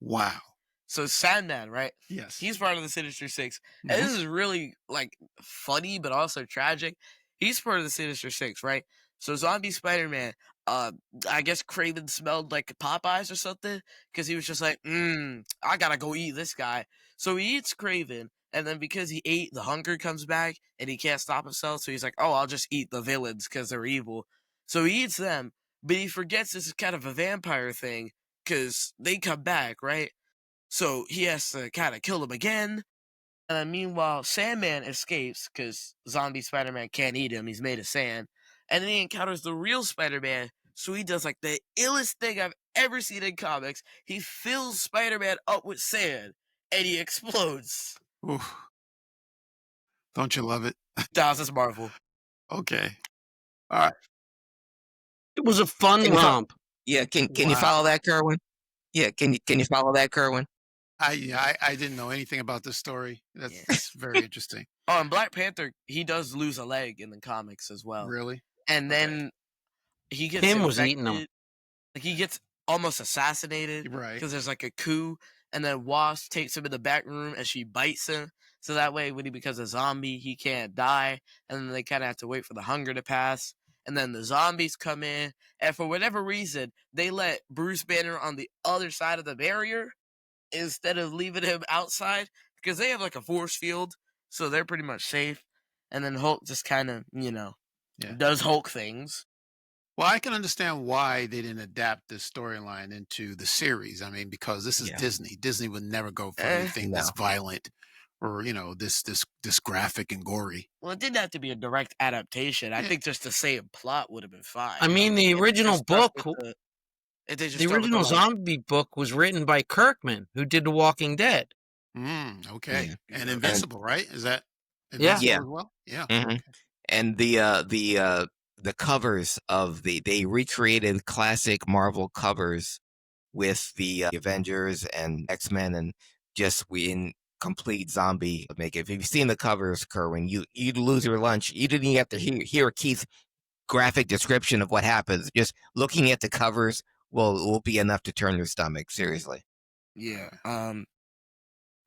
A: Wow.
D: So Sandman, right?
A: Yes.
D: He's part of the Sinister Six. And
A: Mhm.
D: this is really like funny but also tragic. He's part of the Sinister Six, right? So Zombie Spider-Man, I guess Craven smelled like Popeyes or something because he was just like, I gotta go eat this guy. So he eats Craven, and then because he ate, the hunger comes back and he can't stop himself. So he's like, oh, I'll just eat the villains because they're evil. So he eats them, but he forgets this is kind of a vampire thing because they come back, right? So he has to kind of kill him again. And then meanwhile, Sandman escapes because zombie Spider Man can't eat him. He's made of sand. And then he encounters the real Spider Man. So he does like the illest thing I've ever seen in comics. He fills Spider Man up with sand and he explodes.
A: Oof. Don't you love it?
D: That's Marvel.
A: Okay. All right.
B: It was a fun
C: Can you follow?
B: romp.
C: Yeah, can you
A: Wow.
C: follow that, Kerwin? Yeah, can you follow that, Kerwin?
A: I didn't know anything about this story.
D: Yeah.
A: That's very interesting.
D: Oh, and Black Panther, he does lose a leg in the comics as well.
A: Really?
D: And
A: Okay.
D: then he gets
B: Kim was eating them.
D: infected. Like, he gets almost assassinated
A: Right.
D: because there's like a coup, and then Wasp takes him in the back room and she bites him. So that way, when he becomes a zombie, he can't die. And then they kind of have to wait for the hunger to pass. And then the zombies come in, and for whatever reason, they let Bruce Banner on the other side of the barrier instead of leaving him outside because they have like a force field, so they're pretty much safe. And then Hulk just kind of,
A: Yeah.
D: does Hulk things.
A: Well, I can understand why they didn't adapt this storyline into the series. I mean, because this is
C: Yeah.
A: Disney. Disney would never go for
D: Eh,
A: anything
C: No.
A: this violent or, this graphic and gory.
D: Well, it didn't have to be a direct adaptation. I
A: Yeah.
D: think just the same plot would have been fine.
B: I mean, the
D: If they
B: original
D: just start
B: book,
D: with if they just
B: the
D: start with the,
B: original
D: like,
B: zombie book was written by Kirkman, who did The Walking Dead.
A: Okay.
C: Yeah.
A: And
D: And
A: Invincible, right? Is that
B: Yeah.
A: Invincible
C: Yeah.
A: as well? Yeah.
C: Mhm.
A: Okay.
C: And the covers of they recreated classic Marvel covers with the Avengers and X-Men and just we in complete zombie make it. If you've seen the covers, Kerwin, you'd lose your lunch. You didn't even have to hear Keith's graphic description of what happens. Just looking at the covers will be enough to turn your stomach. Seriously.
D: yeah.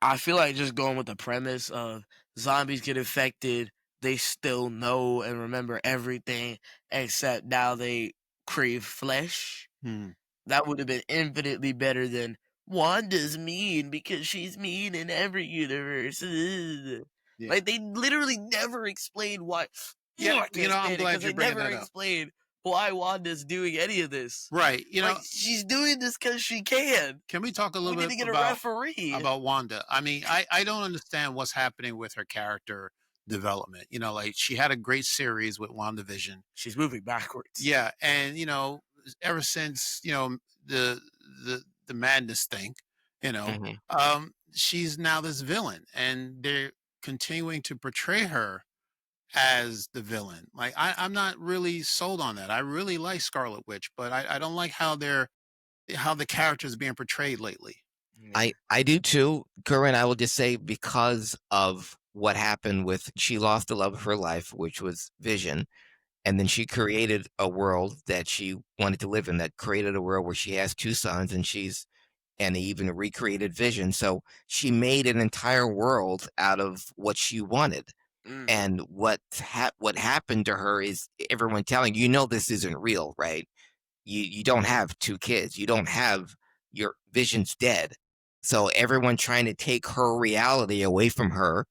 D: I feel like just going with the premise of zombies get infected, they still know and remember everything, except now they crave flesh.
A: Hmm.
D: That would have been infinitely better than Wanda's mean because she's mean in every universe. Ugh.
A: Yeah.
D: Like, they literally never explained why.
A: Yeah,
D: I can't
A: I'm
D: stand it
A: glad
D: 'cause
A: you're
D: they
A: bringing
D: never
A: that up.
D: explained why Wanda's doing any of this.
A: Right.
D: Like, she's doing this because she can.
A: Can we talk a
D: We
A: little
D: need
A: bit
D: to get a
A: about
D: referee.
A: Wanda? I mean, I don't understand what's happening with her character development. Like she had a great series with WandaVision.
D: She's moving backwards.
A: Yeah, and ever since the the madness thing,
C: Mhm.
A: she's now this villain, and they're continuing to portray her as the villain. Like I'm not really sold on that. I really like Scarlet Witch, but I don't like how the character is being portrayed lately.
D: Yeah.
C: I do too, Corinne. I will just say because of what happened with she lost the love of her life, which was Vision, and then she created a world that she wanted to live in. That created a world where she has two sons, and even recreated Vision. So she made an entire world out of what she wanted.
D: Mm.
C: And what happened to her is everyone telling this isn't real, right? You don't have two kids. You don't have your Vision's dead. So everyone trying to take her reality away from her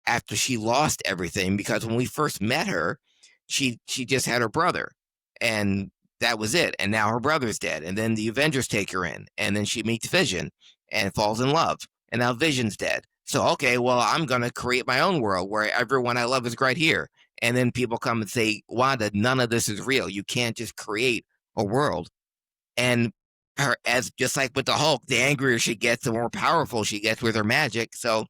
C: after she lost everything because when we first met her, she just had her brother and that was it. And now her brother's dead. And then the Avengers take her in and then she meets Vision and falls in love. And now Vision's dead. So okay, well, I'm gonna create my own world where everyone I love is right here. And then people come and say, Wanda, none of this is real. You can't just create a world. And her as just like with the Hulk, the angrier she gets, the more powerful she gets with her magic. So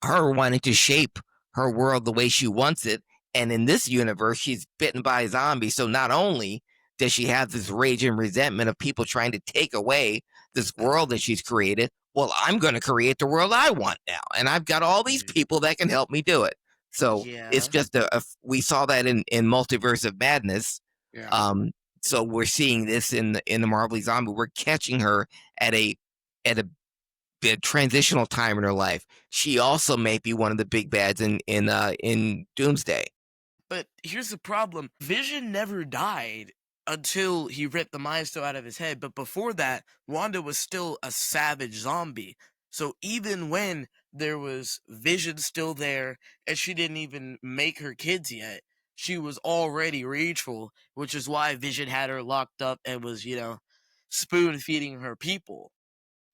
C: her wanting to shape her world the way she wants it. And in this universe, she's bitten by a zombie. So not only does she have this rage and resentment of people trying to take away this world that she's created, well, I'm going to create the world I want now. And I've got all these people that can help me do it. So it's
D: Yeah.
C: just we saw that in Multiverse of Madness.
A: Yeah.
C: So we're seeing this in the Marvel Zombie. We're catching her at a transitional time in her life. She also may be one of the big bads in Doomsday.
D: But here's the problem. Vision never died until he ripped the Mind Stone out of his head. But before that, Wanda was still a savage zombie. So even when there was Vision still there and she didn't even make her kids yet, she was already rageful, which is why Vision had her locked up and was, spoon feeding her people.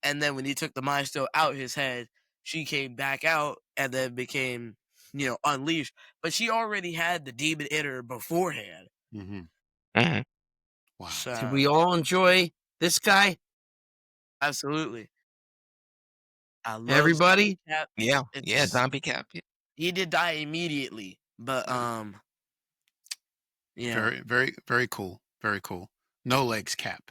D: And then when he took the Mind Stone out his head, she came back out and then became, unleashed. But she already had the demon in her beforehand.
A: Mm-hmm.
C: Mhm.
A: Wow.
B: Did
D: So,
B: we all enjoy this guy?
D: absolutely. I love
B: Everybody?
D: Cap.
C: Yeah,
D: It's
C: Zombie Cap. Yeah,
D: he did die immediately, but yeah,
A: Very, very, very cool. Very cool. No legs cap.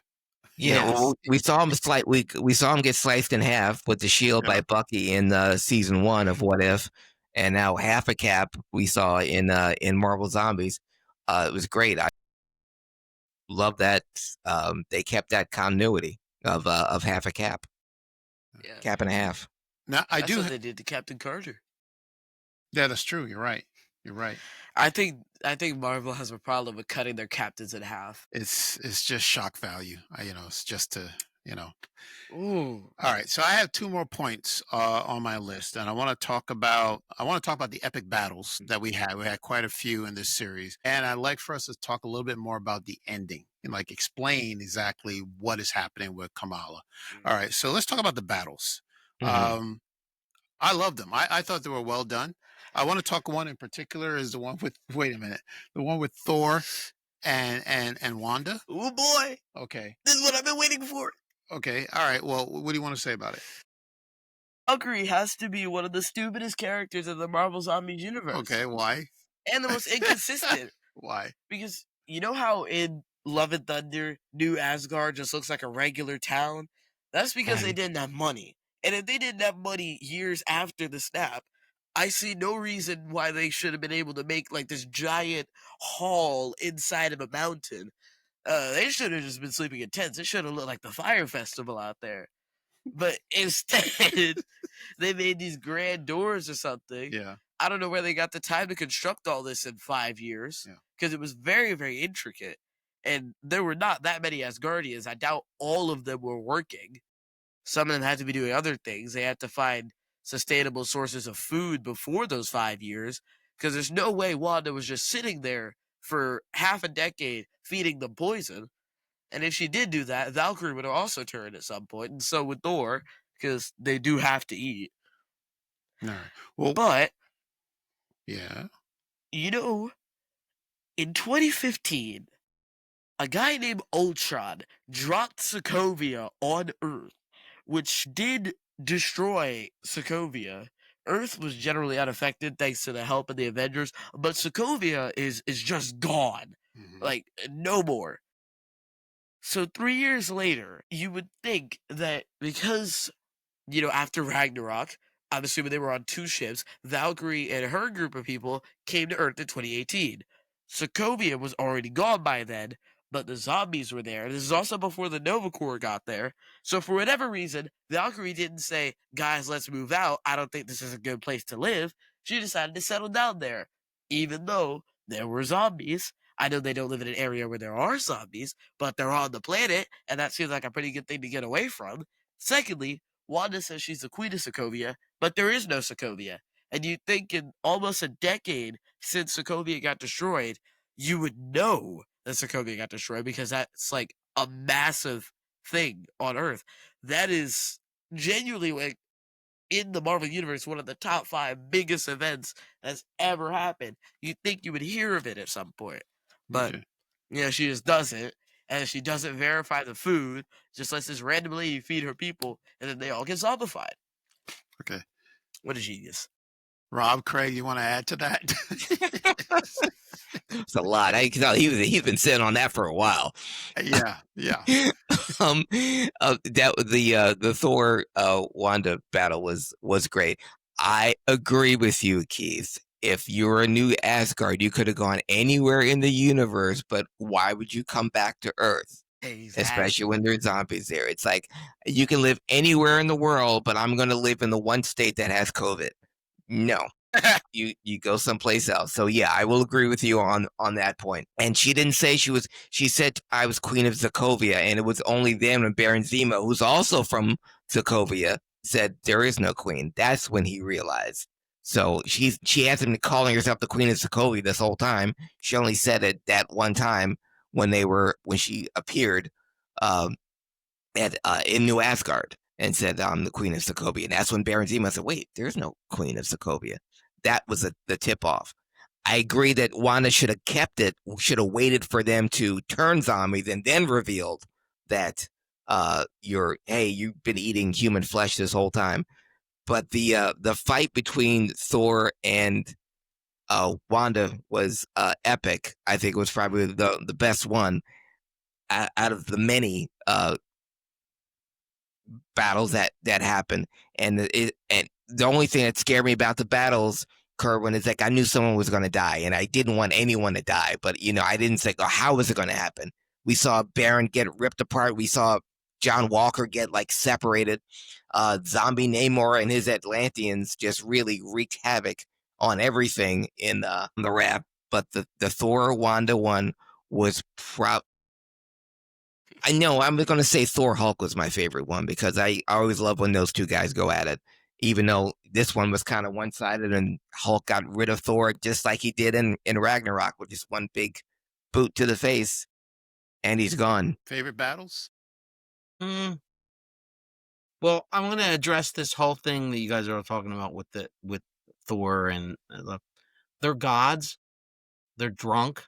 C: yeah.
D: yes,
C: Well, we saw him get sliced in half with the shield
A: Yeah.
C: by Bucky in season 1 of What If, and now half a cap we saw in Marvel Zombies. It was great. I love that they kept that continuity of half a cap,
D: yeah.
C: cap and a half.
A: Now I
D: That's
A: do.
D: what they did to Captain Carter.
A: Yeah, that's true. You're right. You're right.
D: I think Marvel has a problem with cutting their captains in half.
A: It's just shock value. It's just to
D: Ooh,
A: All right, so I have two more points on my list, and I want to talk about the epic battles that we had. We had quite a few in this series, and I'd like for us to talk a little bit more about the ending and like explain exactly what is happening with Kamala. All right, so let's talk about the battles.
C: Mhm.
A: I loved them. I thought they were well done. I want to talk one in particular is the one with wait a minute, the one with Thor and Wanda.
D: oh boy,
A: Okay,
D: this is what I've been waiting for.
A: okay, all right. Well, what do you want to say about it?
D: Valkyrie has to be one of the stupidest characters in the Marvel Zombies universe.
A: Okay, why?
D: And the most inconsistent.
A: Why?
D: Because you know how in Love and Thunder, New Asgard just looks like a regular town? That's because they
C: Right.
D: didn't have money. And if they didn't have money years after the snap, I see no reason why they should have been able to make like this giant hall inside of a mountain. They should have just been sleeping in tents. It should have looked like the fire festival out there. But instead, they made these grand doors or something.
A: Yeah,
D: I don't know where they got the time to construct all this in 5 years
A: Yeah.
D: because it was very, very intricate. And there were not that many Asgardians. I doubt all of them were working. Some of them had to be doing other things. They had to find sustainable sources of food before those 5 years because there's no way Wanda was just sitting there for half a decade feeding them poison. And if she did do that, Valkyrie would have also turned at some point, and so would Thor, because they do have to eat.
A: all right. Well,
D: But,
A: yeah,
D: you know, in 2015, a guy named Ultron dropped Sokovia on Earth, which did destroy Sokovia. Earth was generally unaffected thanks to the help of the Avengers, but Sokovia is just gone.
A: mhm.
D: Like, no more. So 3 years later, you would think that because, after Ragnarok, I'm assuming they were on 2 ships, Valkyrie and her group of people came to Earth in 2018. Sokovia was already gone by then, but the zombies were there. This is also before the Nova Corps got there. So for whatever reason, Valkyrie didn't say, guys, let's move out. I don't think this is a good place to live. She decided to settle down there, even though there were zombies. I know they don't live in an area where there are zombies, but they're on the planet, and that seems like a pretty good thing to get away from. Secondly, Wanda says she's the queen of Sokovia, but there is no Sokovia. And you'd think in almost a decade since Sokovia got destroyed, you would know that Sokovia got destroyed because that's like a massive thing on Earth. That is genuinely like in the Marvel Universe, one of the top 5 biggest events that's ever happened. You'd think you would hear of it at some point. But,
A: Okay.
D: she just doesn't. And she doesn't verify the food, just lets this random lady feed her people, and then they all get zombified.
A: Okay.
D: What a genius.
A: Rob, Craig, you want to add to that?
C: It's a lot. I can tell he's been sitting on that for a while.
A: Yeah.
C: The Thor Wanda battle was great. I agree with you, Keith. If you're a new Asgard, you could have gone anywhere in the universe, but why would you come back to Earth?
D: Exactly.
C: Especially when there's zombies there. It's like you can live anywhere in the world, but I'm going to live in the one state that has COVID. No. You go someplace else. So yeah, I will agree with you on that point. And she didn't say she said I was queen of Sokovia, and it was only then when Baron Zemo, who's also from Sokovia, said there is no queen. That's when he realized. So she hasn't been calling herself the queen of Sokovia this whole time. She only said it that one time when she appeared in New Asgard and said I'm the queen of Sokovia. And that's when Baron Zemo said, wait, there's no queen of Sokovia. That was the tip off. I agree that Wanda should have kept it, should have waited for them to turn zombies and then revealed that you've been eating human flesh this whole time. But the fight between Thor and Wanda was epic. I think it was probably the best one out of the many battles that happened. And the only thing that scared me about the battles, Kerwin, is like I knew someone was going to die, and I didn't want anyone to die. But I didn't think, oh, how was it going to happen? We saw Baron get ripped apart. We saw John Walker get like separated. Zombie Namor and his Atlanteans just really wreaked havoc on everything in the rap. But the Thor Wanda one was I know I'm going to say Thor Hulk was my favorite one because I always love when those two guys go at it. Even though this one was kind of one sided and Hulk got rid of Thor just like he did in Ragnarok with just one big boot to the face and he's gone.
A: Favorite battles?
B: Well, I'm going to address this whole thing that you guys are talking about with Thor and they're gods. They're drunk.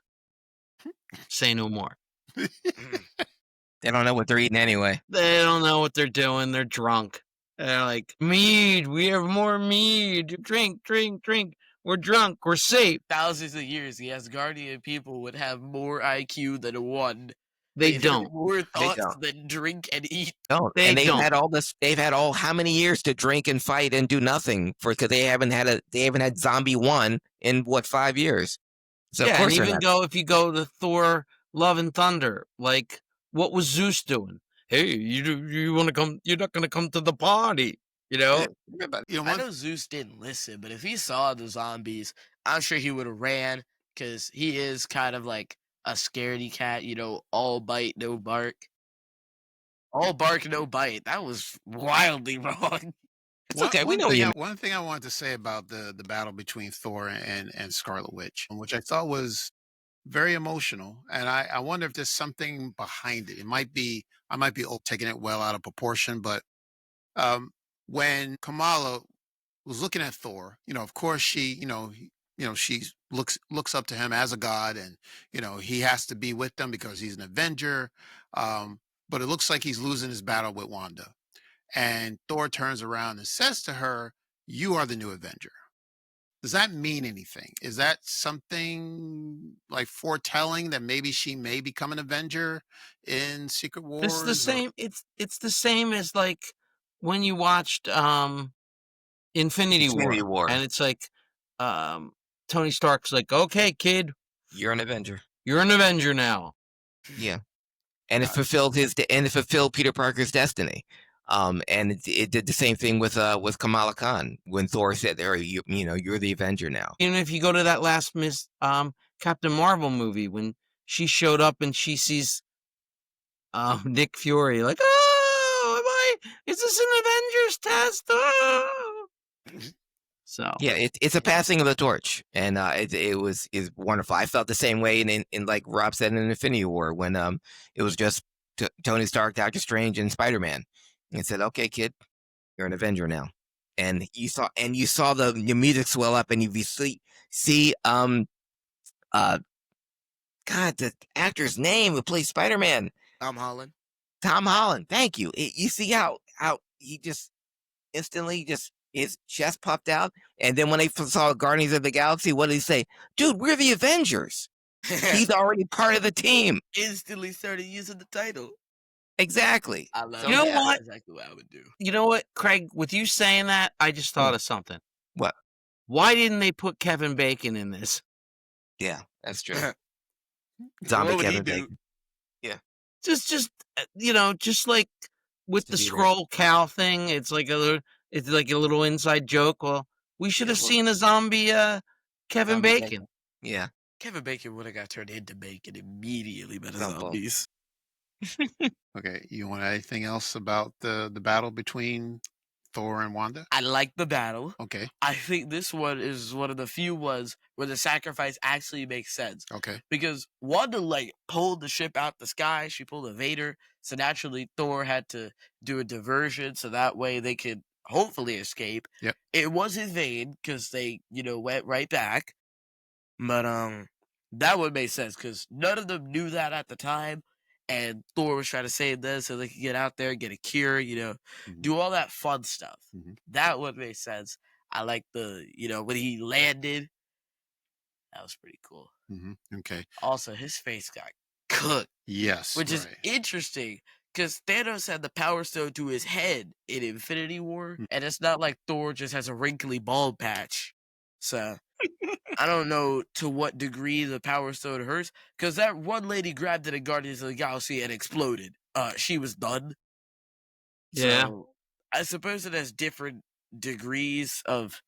B: Say no more.
C: They don't know what they're eating anyway.
B: They don't know what they're doing. They're drunk. They're like, mead. We have more mead. Drink, drink, drink. We're drunk. We're safe.
D: Thousands of years, the Asgardian people would have more IQ than one.
B: They don't.
D: More thoughts than drink and eat.
C: Don't. And they've had all this. They've had how many years to drink and fight and do nothing because they haven't had zombie one in 5 years. So
B: yeah,
C: of course
B: and even if you go to Thor, Love and Thunder, like what was Zeus doing? Hey, you want to come? You're not going to come to the party,
D: I know Zeus didn't listen, but if he saw the zombies, I'm sure he would have ran because he is kind of like a scaredy cat, all bite, no bark. All bark, no bite. That was wildly wrong.
C: It's okay. We know you.
A: One thing I wanted to say about the battle between Thor and Scarlet Witch, which I thought was very emotional, and I wonder if there's something behind it. I might be taking it well out of proportion, but when Kamala was looking at Thor, of course she, she looks up to him as a god, and he has to be with them because he's an Avenger. But it looks like he's losing his battle with Wanda, and Thor turns around and says to her, "You are the new Avenger." Does that mean anything? Is that something like foretelling that maybe she may become an Avenger in Secret Wars?
B: It's the same. It's the same as like when you watched Infinity War, and it's like Tony Stark's like, "Okay, kid,
C: you're an Avenger.
B: You're an Avenger now."
C: Yeah, and it fulfilled Peter Parker's destiny. And it did the same thing with Kamala Khan when Thor said, "You're the Avenger now."
B: Even if you go to that last Captain Marvel movie when she showed up and she sees Nick Fury, like, "Oh, is this an Avengers test?" Oh! So
C: yeah, it's a passing of the torch, and is wonderful. I felt the same way in like Rob said in Infinity War when it was just Tony Stark, Doctor Strange, and Spider-Man. And said, "Okay, kid, you're an Avenger now." And you saw the music swell up, and you see God, the actor's name who plays Spider-Man,
D: Tom Holland.
C: Tom Holland. Thank you. You see how he just instantly his chest popped out, and then when they saw Guardians of the Galaxy, what did he say? "Dude, we're the Avengers." He's already part of the team.
D: Instantly started using the title.
C: Exactly.
D: I love
B: You know what?
D: That's exactly what I would do.
B: You know what, Craig? With you saying that, I just thought of something.
C: What?
B: Why didn't they put Kevin Bacon in this?
C: Yeah, that's true. Zombie Kevin Bacon. Yeah.
B: Just just like with the Skrull cow thing, it's like a little inside joke. Well, we should have seen a zombie Kevin Bacon.
C: Yeah.
D: Kevin Bacon would have got turned into bacon immediately by the zombies.
A: Okay, you want anything else about the battle between Thor and Wanda?
D: I like the battle.
A: Okay.
D: I think this one is one of the few ones where the sacrifice actually makes sense.
A: Okay.
D: Because Wanda pulled the ship out the sky. She pulled a Vader. So naturally Thor had to do a diversion so that way they could hopefully escape.
A: Yep.
D: It was in vain because they, went right back. But that would make sense because none of them knew that at the time. and Thor was trying to save them so they could get out there, get a cure,
A: Mhm.
D: do all that fun stuff.
A: Mhm.
D: That would make sense. I like when he landed, that was pretty cool.
A: Okay.
D: Also, his face got cooked,
A: Yes.
D: which is
A: Right.
D: interesting because Thanos had the Power Stone to his head in Infinity War,
A: Mm.
D: and it's not like Thor just has a wrinkly bald patch. So I don't know to what degree the Power Stone hurts, because that one lady grabbed it in Guardians of the Galaxy and exploded. She was done.
B: Yeah.
D: So I suppose it has different degrees of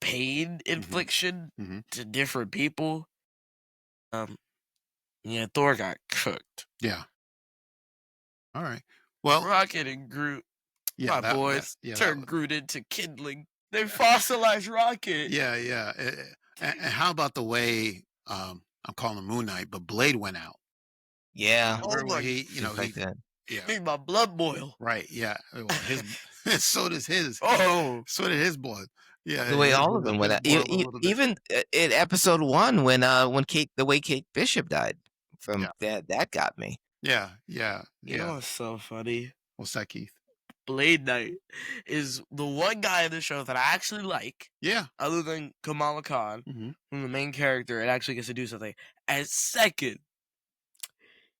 D: pain infliction
A: Mhm.
D: to different people. Yeah, Thor got cooked.
A: Yeah. All right. Well,
D: Rocket and Groot,
A: yeah.
D: my boys,
A: That.
D: turned Groot into kindling. They fossilized Rocket.
A: Yeah. Yeah. And how about the way I'm calling him Moon Knight, but Blade went out?
C: Yeah,
D: Oh
A: Remember when
D: my!
A: he,
C: just like that.
A: yeah,
D: Made my blood boil.
A: right, yeah. Well, his so does his.
D: Oh,
A: So did his blood. Yeah,
C: The way
A: his
C: all of them went
A: his
C: out.
A: boiled a little bit.
C: Even in episode 1 when Kate Bishop died from
A: Yeah.
C: that got me.
A: Yeah. Yeah.
D: you know
A: Yeah.
D: what's so funny?
A: What's that, Keith?
D: Blade Knight is the one guy in the show that I actually like,
A: Yeah.
D: other than Kamala Khan,
A: hmm
D: from the main character, and actually gets to do something. And second,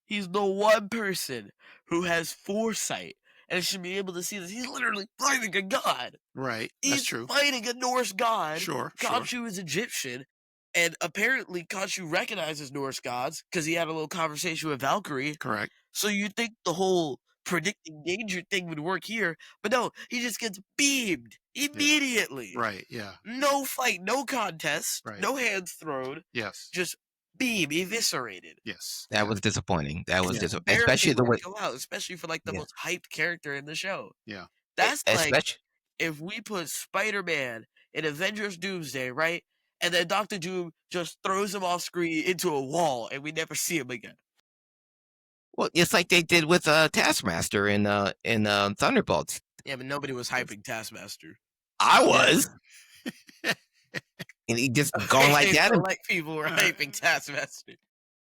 D: he's the one person who has foresight and should be able to see this. He's literally fighting a god.
A: Right. That's
D: He's
A: true.
D: fighting a Norse god.
A: Sure.
D: Khonshu is Egyptian. And apparently Khonshu recognizes Norse gods because he had a little conversation with Valkyrie.
A: Correct.
D: So you'd think the whole predicting danger thing would work here. But no, he just gets beamed immediately.
A: Right. Yeah.
D: No fight, no contest,
A: Right.
D: no hands thrown.
A: Yes.
D: Just beam, eviscerated.
A: Yes.
C: That was disappointing. That was
A: Yeah.
C: disappointing,
D: Barely
C: especially the
D: let
C: way.
D: it go out, especially for like the
C: Yeah.
D: most hyped character in the show.
A: Yeah.
D: That's like
C: Especially.
D: if we put Spider-Man in Avengers Doomsday, right? And then Doctor Doom just throws him off screen into a wall and we never see him again.
C: Well, it's like they did with Taskmaster in Thunderbolts.
D: Yeah, but nobody was hyping Taskmaster.
C: I was, and he just going like that.
D: So, like people were hyping Taskmaster.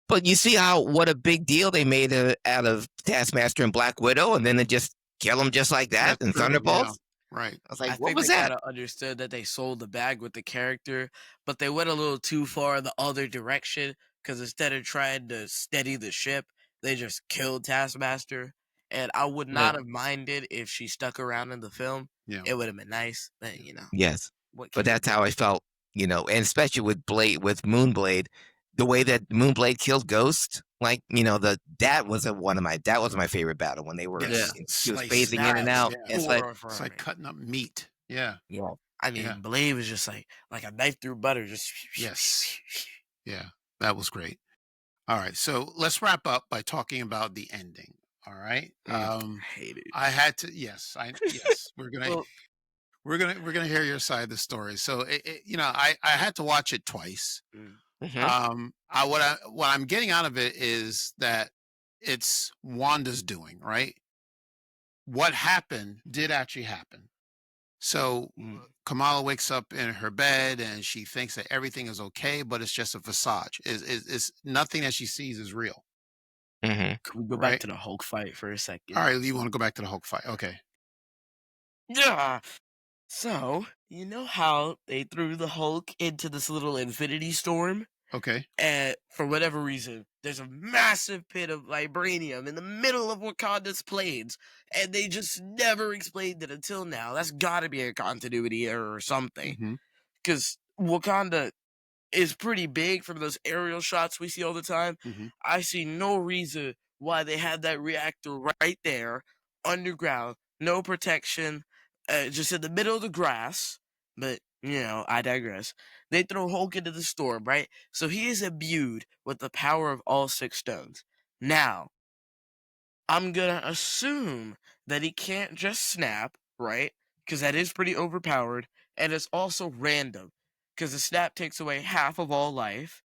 C: But you see what a big deal they made out of Taskmaster and Black Widow, and then they just kill him just like that
A: That's
C: in
A: true,
C: Thunderbolts.
A: Right.
C: I was like,
D: I
C: what
D: think
C: was
D: they
C: that?
D: kind of understood that they sold the bag with the character, but they went a little too far in the other direction because instead of trying to steady the ship, they just killed Taskmaster. And I would not have minded if she stuck around in the film.
A: Yeah.
D: It would have been nice, but
C: Yes,
D: what
C: but
D: can
C: that's how I felt, and especially with Moonblade, the way that Moonblade killed Ghost, like that was my favorite battle when they were
A: Yes.
C: she was
A: Slice
C: phasing in and
A: that,
C: out.
A: yeah.
C: It's like
A: It's like cutting up meat. Yeah.
C: yeah,
D: I mean,
A: Yeah.
D: Blade was just like a knife through butter, just
A: Yes. Yeah. That was great. All right. So let's wrap up by talking about the ending. All right.
D: I hate it.
A: I had to. Yes. We're gonna.
D: Well,
A: we're gonna hear your side of the story. So I had to watch it twice.
C: mhm.
A: What I'm getting out of it is that it's Wanda's doing, right? What happened did actually happen. So Kamala wakes up in her bed and she thinks that everything is okay, but it's just a facade. Is nothing that she sees is real.
C: Mhm.
D: Can we go
A: Right.
D: back to the Hulk fight for a second?
A: All right, you want to go back to the Hulk fight? Okay.
D: Yeah. So, you know how they threw the Hulk into this little infinity storm?
A: Okay.
D: And for whatever reason, there's a massive pit of vibranium in the middle of Wakanda's plains, and they just never explained it until now. That's gotta be a continuity error or something.
A: Mhm.
D: Because Wakanda is pretty big from those aerial shots we see all the time.
A: Mhm.
D: I see no reason why they had that reactor right there, underground, no protection, just in the middle of the grass. But, I digress. They throw Hulk into the storm, right? So he is imbued with the power of all six stones. Now, I'm gonna assume that he can't just snap, right? Because that is pretty overpowered, and it's also random. Because the snap takes away half of all life,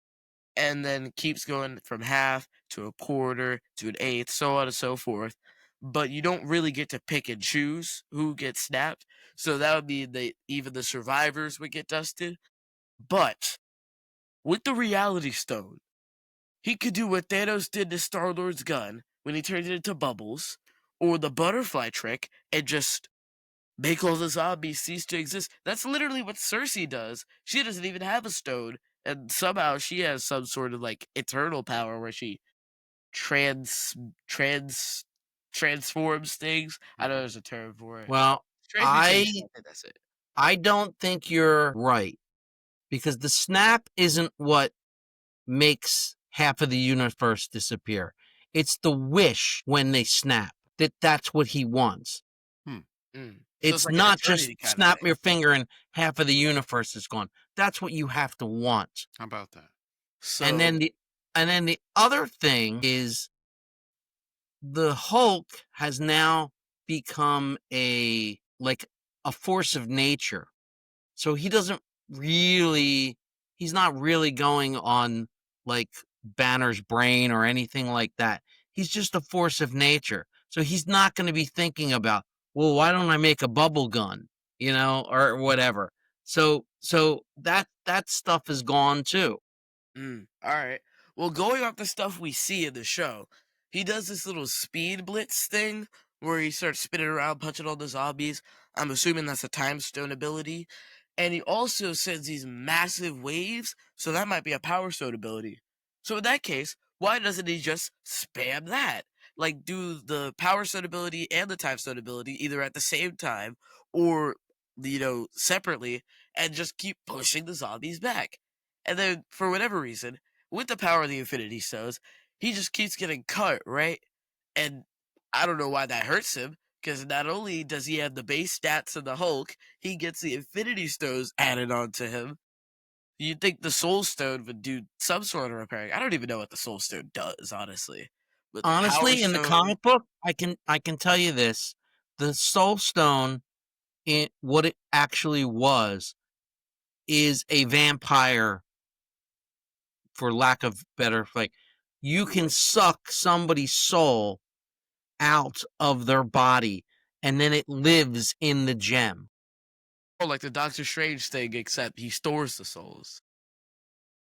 D: and then keeps going from half to a quarter to an eighth, so on and so forth. But you don't really get to pick and choose who gets snapped. So that would be even the survivors would get dusted. But with the reality stone, He could do what Thanos did to Star-Lord's gun when he turned it into bubbles, or the butterfly trick and just make all the zombies cease to exist. That's literally what Cersei does. She doesn't even have a stone, and somehow she has some sort of like eternal power where she trans trans transforms things. I know there's a term for it.
B: Well,
D: Transmutation.
B: I
D: I think that's it.
B: I don't think you're right because the snap isn't what makes half of the universe disappear. It's the wish when they snap that's what he wants.
A: Hmm.
D: So
B: It's
D: like an
B: not just
D: eternity kind of
B: snap
D: thing.
B: your finger and half of the universe is gone. That's what you have to want.
A: How about that?
D: So
B: And then the other thing is the Hulk has now become a force of nature. So he's not really going on like Banner's brain or anything like that. He's just a force of nature. So he's not going to be thinking about, well, why don't I make a bubble gun, or whatever. So that stuff is gone too.
D: all right. Well, going off the stuff we see in the show, he does this little speed blitz thing where he starts spinning around, punching all the zombies. I'm assuming that's a time stone ability. And he also sends these massive waves, so that might be a power stone ability. So in that case, why doesn't he just spam that? Like do the power stone ability and the time stone ability either at the same time or separately and just keep pushing the zombies back. And then for whatever reason, with the power of the Infinity Stones, he just keeps getting cut, right? And I don't know why that hurts him, because not only does he have the base stats of the Hulk, he gets the Infinity Stones added onto him. You'd think the Soul Stone would do some sort of repairing. I don't even know what the Soul Stone does, honestly. But the Power
B: Honestly, in the
D: Stone,
B: comic book, I can tell you this: the Soul Stone, what it actually was, is a vampire. For lack of better, you can suck somebody's soul out of their body, and then it lives in the gem.
D: oh, like the Doctor Strange thing, except he stores the souls.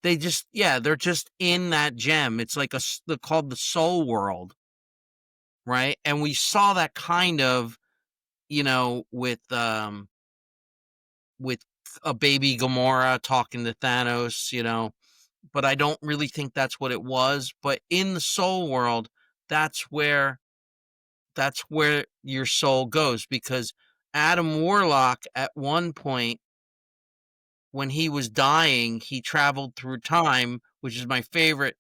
B: They're just in that gem. It's like they're called the Soul World, right? And we saw that kind of, with a baby Gamora talking to Thanos, but I don't really think that's what it was. But in the Soul World, that's where your soul goes, because Adam Warlock at one point when he was dying, he traveled through time, which is my favorite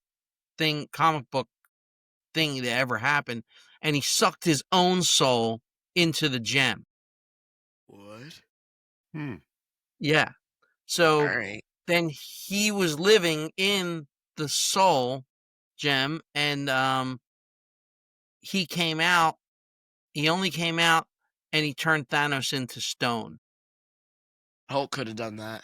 B: comic book thing that ever happened, and he sucked his own soul into the gem.
D: What?
A: Hmm.
B: Yeah. So
D: Alright.
B: then he was living in the soul gem, and he came out. He only came out, and he turned Thanos into stone.
D: Hulk could have done that.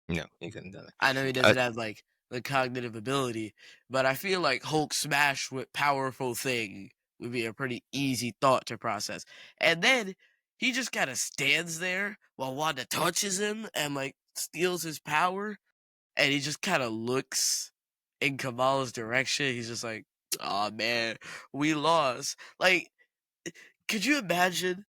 C: No, he couldn't do it.
D: I know he doesn't have like the cognitive ability, but I feel like Hulk smash with powerful thing would be a pretty easy thought to process. And then he just kind of stands there while Wanda touches him and like steals his power, and he just kind of looks in Kamala's direction. He's just like, "Oh man, we lost." Like, could you imagine?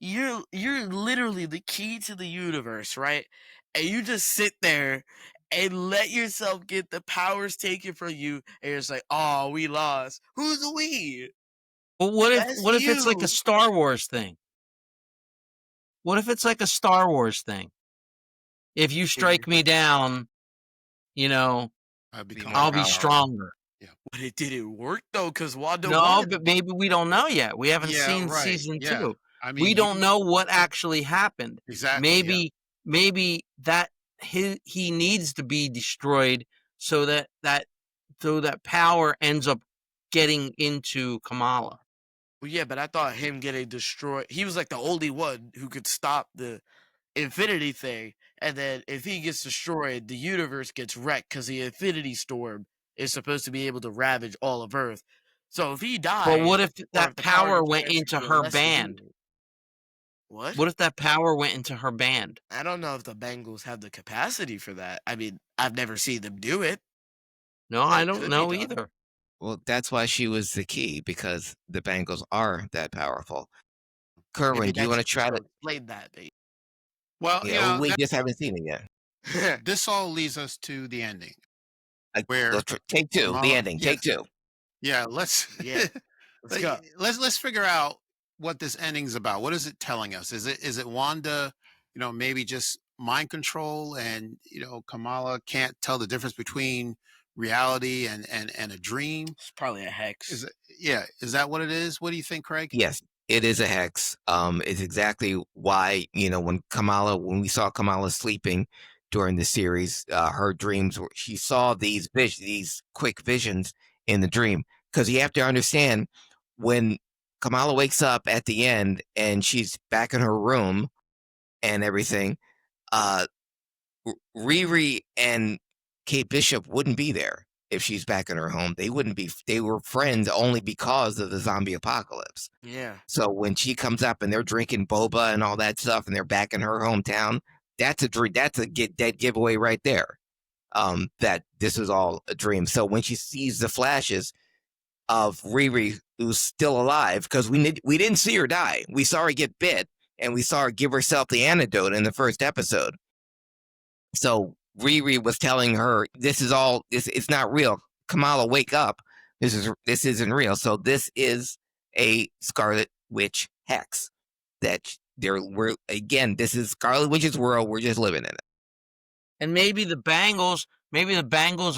D: You're literally the key to the universe, right? And you just sit there and let yourself get the powers taken from you, and you're just like, "Oh, we lost." Who's we?
B: But
D: That's
B: what if it's like a
D: you.
B: Star Wars thing? What if it's like a Star Wars thing? If you strike me down, you know,
A: I
C: Be
A: become
C: more
B: I'll be
C: powerful.
B: stronger.
D: But it didn't work though, because Wanda
B: No,
D: won.
B: but maybe we don't know yet. We haven't
A: Yeah,
B: seen
A: right.
B: season
A: Yeah.
B: 2.
A: I
B: We
A: mean,
B: don't know what actually happened.
A: exactly. Yeah.
B: Maybe that he needs to be destroyed so that power ends up getting into Kamala.
D: Well, yeah, but I thought him getting destroyed. He was like the only one who could stop the Infinity thing, and then if he gets destroyed, the universe gets wrecked because the Infinity Storm is supposed to be able to ravage all of Earth. So if he
B: But
D: dies,
B: what if
D: or
B: that
D: if the power
B: power
D: gets
B: went
D: transferred
B: into
D: to a
B: her
D: lesser
B: band?
D: being, what?
B: What if that power went into her band?
D: I don't know if the Bengals have the capacity for that. I mean, I've never seen them do it.
B: No,
D: Well,
B: I
D: it
B: don't
D: could be
B: know
D: done.
B: either.
C: Well, that's why she was the key because the Bengals are that powerful.
A: Maybe
C: Kerwin, do you want
D: Next
C: to try to?
D: episode, explain that, mate.
A: well,
C: Yeah, well, we just haven't seen it yet.
A: this all leads us to the ending where
C: Take two, the
A: Kamala,
C: ending. Take
A: yes,
C: two.
A: yeah, let's
D: Yeah, let's go.
A: let's figure out what this ending's about. What is it telling us? Is it Wanda, maybe just mind control, and Kamala can't tell the difference between reality and a dream?
D: It's probably a hex.
A: Is it, yeah, is that what it is? What do you think, Craig?
C: Yes, it is a hex. It's exactly why, when we saw Kamala sleeping during the series, her dreams were, she saw these quick visions in the dream. Because you have to understand when Kamala wakes up at the end and she's back in her room and everything, uh, Riri and Kate Bishop wouldn't be there if she's back in her home. They wouldn't be. They were friends only because of the zombie apocalypse.
D: Yeah.
C: So when she comes up and they're drinking boba and all that stuff, and they're back in her hometown, that's a get dead giveaway right there. That this is all a dream. So when she sees the flashes of Riri, who's still alive, because we didn't see her die, we saw her get bit, and we saw her give herself the antidote in the first episode. So Riri was telling her, "This is all. It's not real. Kamala, wake up. This isn't real." So this is a Scarlet Witch hex. This is Scarlet Witch's world. We're just living in it.
B: And maybe the bangles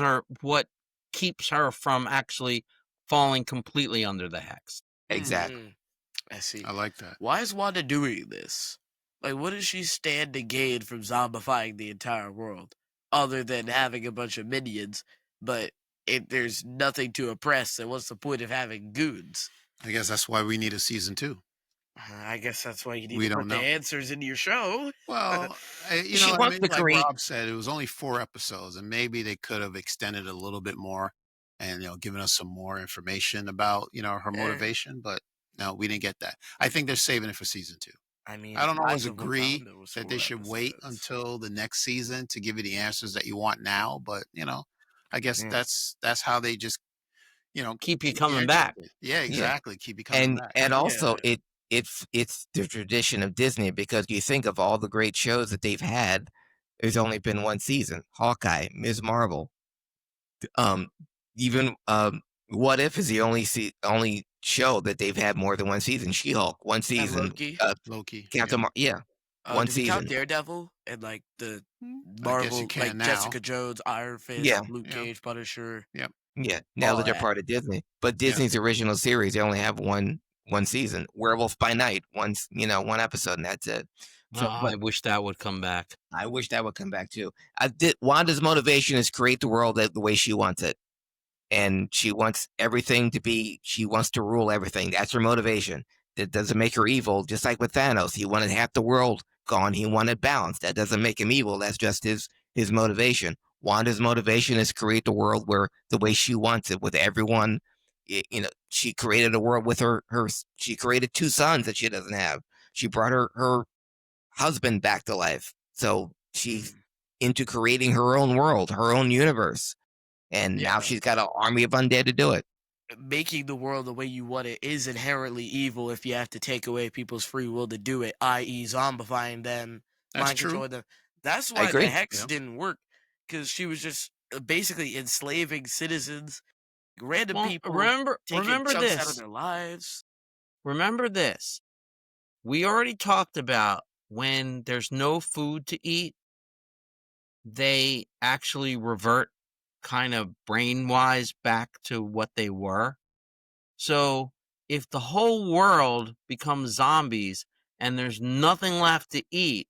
B: are what keeps her from actually falling completely under the hex.
C: Exactly.
D: Mhm. I see.
A: I like that.
D: Why is Wanda doing this? Like, what does she stand to gain from zombifying the entire world, other than having a bunch of minions? But there's nothing to oppress, so what's the point of having goons?
A: I guess that's why we need a season 2.
D: I guess that's why you need
A: We
D: to
A: don't
D: put the
A: know.
D: answers into your show.
A: Well,
C: She wants to
A: like
C: create.
A: Rob said, it was only 4 episodes, and maybe they could have extended a little bit more and given us some more information about her
D: Eh,
A: motivation. But no, we didn't get that. I think they're saving it for season 2.
D: I mean,
A: I don't always
D: Rise of
A: agree
D: Wakanda was
A: that
D: 4
A: they should wait
D: episodes.
A: until the next season to give you the answers that you want now. But I guess
D: Yeah.
A: that's how they just
B: Keep you
A: keep you
B: coming back.
A: interested. Yeah,
C: Yeah,
A: exactly. Keep you coming back.
C: and also
D: Yeah.
C: it's the tradition of Disney because you think of all the great shows that they've had. There's only been one season. Hawkeye, Ms. Marvel, um, even What If is the only show that they've had more than one season. She-Hulk, one
D: And
C: season.
D: Loki.
A: Loki. Yeah.
C: Yeah, one
D: Do we count
C: season.
D: Daredevil and like the
A: I guess you
D: Marvel,
A: can
D: like
A: now.
D: Jessica Jones, Iron Fist,
C: Yeah,
D: Luke
A: Yeah.
D: Cage, Punisher,
A: Yep.
C: yeah. Now
D: all
C: that they're
D: that?
C: part of Disney, but
A: Yeah.
C: Disney's original series, they only have one season. Werewolf by Night, one episode, and that's it. So,
B: I wish that would come back.
C: I wish that would come back too. Wanda's motivation is create the world the way she wants it. And she wants everything to be, she wants to rule everything. That's her motivation. That doesn't make her evil, just like with Thanos. He wanted half the world gone. He wanted balance. That doesn't make him evil. That's just his motivation. Wanda's motivation is create the world where the way she wants it with everyone. She created a world with she created 2 sons that she doesn't have. She brought her husband back to life. So she's into creating her own world, her own universe. And now
D: Yeah.
C: she's got an army of undead to do it.
D: Making the world the way you want it is inherently evil if you have to take away people's free will to do it, i.e., zombifying them,
A: That's
D: mind
A: true.
D: controlling them. That's
C: I
D: why the
C: agree.
D: hex
A: Yeah.
D: didn't work, because she was just basically enslaving citizens, random
B: Well,
D: people,
B: remember
D: taking chunks out of
B: this.
D: their lives.
B: Remember this. We already talked about when there's no food to eat, they actually revert kind of brain-wise back to what they were. So if the whole world becomes zombies and there's nothing left to eat,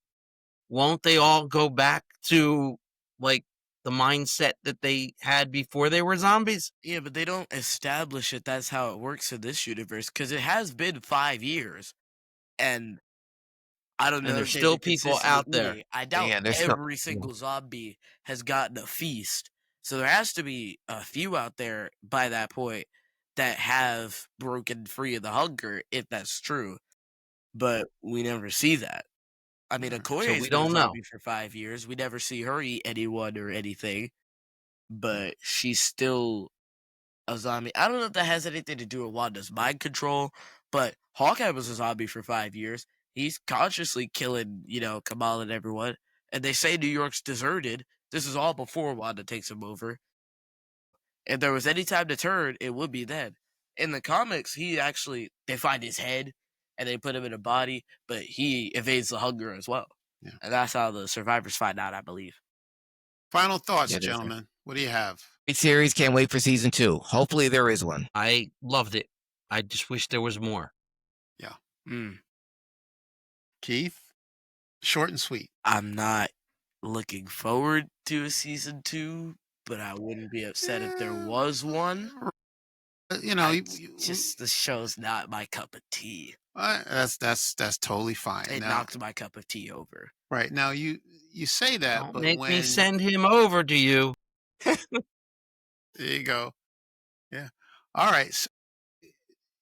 B: won't they all go back to like the mindset that they had before they were zombies?
D: Yeah, but they don't establish it. That's how it works in this universe, because it has been 5 years, and I don't
B: And
D: know
B: there's
D: if they've
B: still
D: been
B: people
D: consistently
B: out there.
D: eating. I doubt
C: Yeah, there's still.
D: every single zombie has gotten a feast. So there has to be a few out there by that point that have broken free of the hunger, if that's true. But we never see that. I mean,
A: Alright.
B: So
D: Okoye's
B: we
D: been a
B: don't know.
D: zombie for 5 years. We never see her eat anyone or anything. but she's still a zombie. I don't know if that has anything to do with Wanda's mind control, but Hawkeye was a zombie for 5 years. He's consciously killing, Kamala and everyone. And they say New York's deserted. This is all before Wanda takes him over. If there was any time to turn, it would be then. In the comics, they find his head and they put him in a body, but he evades the hunger as well.
A: Yeah.
D: And that's how the survivors find out, I believe.
A: Final thoughts,
C: Yeah,
A: gentlemen. What do you have?
C: Great series. Can't wait for season 2. Hopefully there is one.
B: I loved it. I just wish there was more.
A: Yeah.
D: Mm.
A: Keith? Short and sweet.
D: I'm not looking forward to a season 2, but I wouldn't be upset if there was one. Just the show's not my cup of tea.
A: That's totally fine.
D: It knocked my cup of tea over.
A: Right. Now you say that,
B: Don't
A: but
B: make
A: when
B: me send him over to you.
A: there you go. Yeah. All right. So,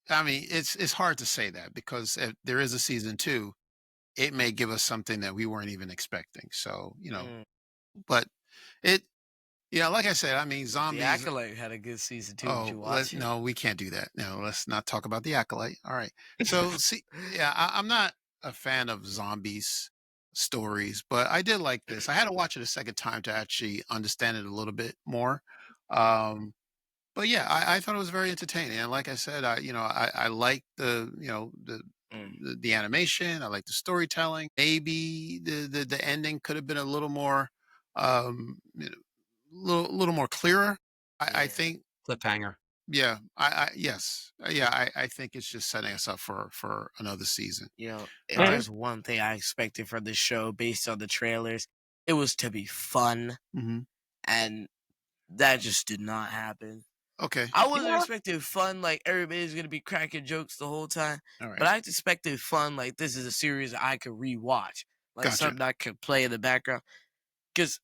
A: I mean, it's hard to say that because if there is a season 2, it may give us something that we weren't even expecting. So, but it, like I said, I mean,
D: The
A: zombies.
D: Acolyte had a good season 2. Did you watch it?
A: No, we can't do that. No, let's not talk about the Acolyte. All right. So, see, yeah, I'm not a fan of zombies stories, but I did like this. I had to watch it a second time to actually understand it a little bit more. But yeah, I thought it was very entertaining. And like I said, I like the, the animation. I like the storytelling. Maybe the ending could have been a little more, little more clearer. I think.
B: Cliffhanger.
A: Yeah, yes, I think it's just setting us up for another season.
D: If
B: Right.
D: there's one thing I expected from the show based on the trailers, it was to be fun,
A: Hmm.
D: and that just did not happen.
A: Okay.
D: I wasn't
B: Yeah.
D: expecting fun like everybody's gonna be cracking jokes the whole time,
A: All right.
D: but I expected fun like this is a series I could rewatch, like
A: Gotcha.
D: something I could play in the background. Because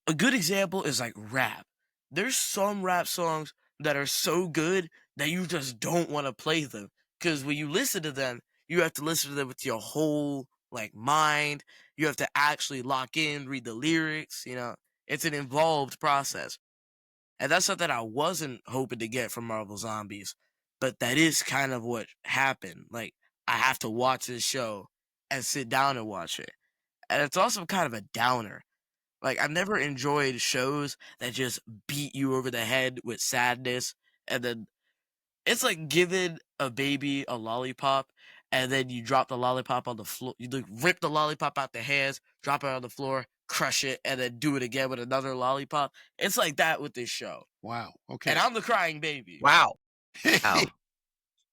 D: a good example is like rap. There's some rap songs that are so good that you just don't want to play them. Because when you listen to them, you have to listen to them with your whole mind. You have to actually lock in, read the lyrics. It's an involved process. And that's something I wasn't hoping to get from Marvel Zombies. But that is kind of what happened. Like, I have to watch this show and sit down and watch it. And it's also kind of a downer. Like, I've never enjoyed shows that just beat you over the head with sadness. And then it's like giving a baby a lollipop and then you drop the lollipop on the floor. You rip the lollipop out the hands, drop it on the floor, crush it, and then do it again with another lollipop. It's like that with this show.
A: Wow. Okay.
D: And I'm the crying baby.
B: Wow.
C: Wow.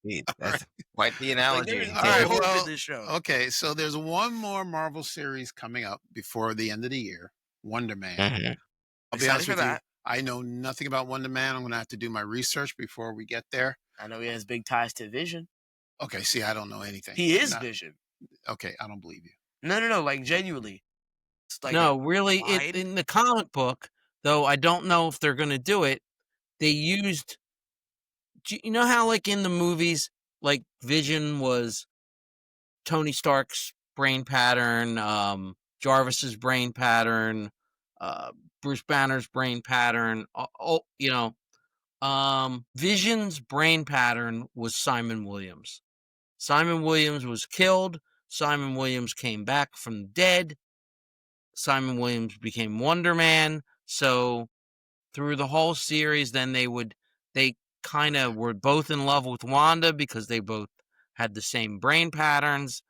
C: Gee, that's quite the
D: Like,
C: analogy.
D: there is
A: All
D: no
A: right,
D: hope
A: well,
D: in this show.
A: Okay, so there's one more Marvel series coming up before the end of the year, Wonder Man.
C: Mhm.
A: I'll be
D: Excited
A: honest
D: for
A: with you,
D: that.
A: I know nothing about Wonder Man. I'm going to have to do my research before we get there.
D: I know he has big ties to Vision.
A: Okay, see, I don't know anything.
D: He is
A: No,
D: Vision.
A: okay, I don't believe you.
D: No, like genuinely. It's like
B: No, really,
D: line.
B: in the comic book, though I don't know if they're going to do it, they used, you know how like in the movies, like Vision was Tony Stark's brain pattern, Jarvis's brain pattern, Bruce Banner's brain pattern, Vision's brain pattern was Simon Williams. Simon Williams was killed. Simon Williams came back from the dead. Simon Williams became Wonder Man. So through the whole series, then they kind of were both in love with Wanda because they both had the same brain patterns,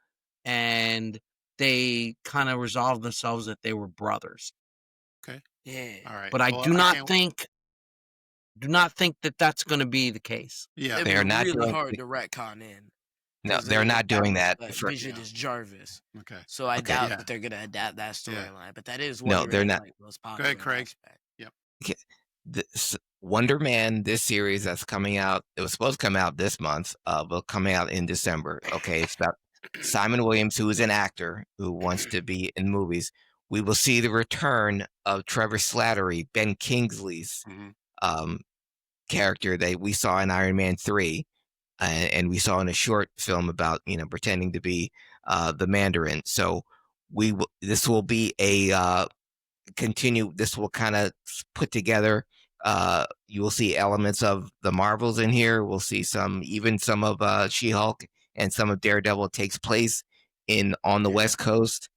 B: and they kind of resolved themselves that they were brothers.
A: Okay,
D: Yeah.
A: all right.
B: But I
A: Well,
B: do not
A: can't-
B: think that that's going to be the case.
A: Yeah,
D: It'd
C: They
D: be
C: are not
D: really
C: doing-
D: hard to retcon in.
C: No,
D: 'cause
C: they're not doing that.
D: Vision is Jarvis.
A: okay.
D: So I
C: Okay,
D: doubt
A: yeah.
D: that they're going to adapt that
A: Yeah.
D: storyline. But that is
C: No,
D: Wonder
C: they're
D: Man's,
C: not.
D: most popular
A: Craig.
D: aspect.
C: Wonder Man, this series that's coming out, it was supposed to come out this month, but coming out in December. Okay, it's about Simon Williams, who is an actor who wants to be in movies. We will see the return of Trevor Slattery, Ben Kingsley's
A: Mhm.
C: character that we saw in Iron Man 3, and we saw in a short film about pretending to be the Mandarin. So this will be a continue. This will kind of put together. You will see elements of the Marvels in here. We'll see even some of She-Hulk and some of Daredevil takes place on the West Coast.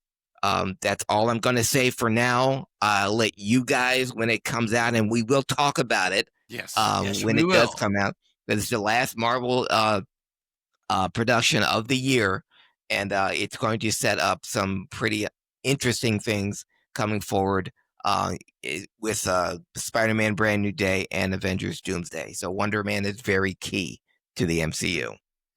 C: That's all I'm going to say for now. I'll let you guys, when it comes out, and we will talk about it.
A: Yes.
C: When
B: we
C: it does
B: will.
C: come out, that is the last Marvel production of the year, and it's going to set up some pretty interesting things coming forward with Spider-Man: Brand New Day and Avengers: Doomsday. So Wonder Man is very key to the MCU.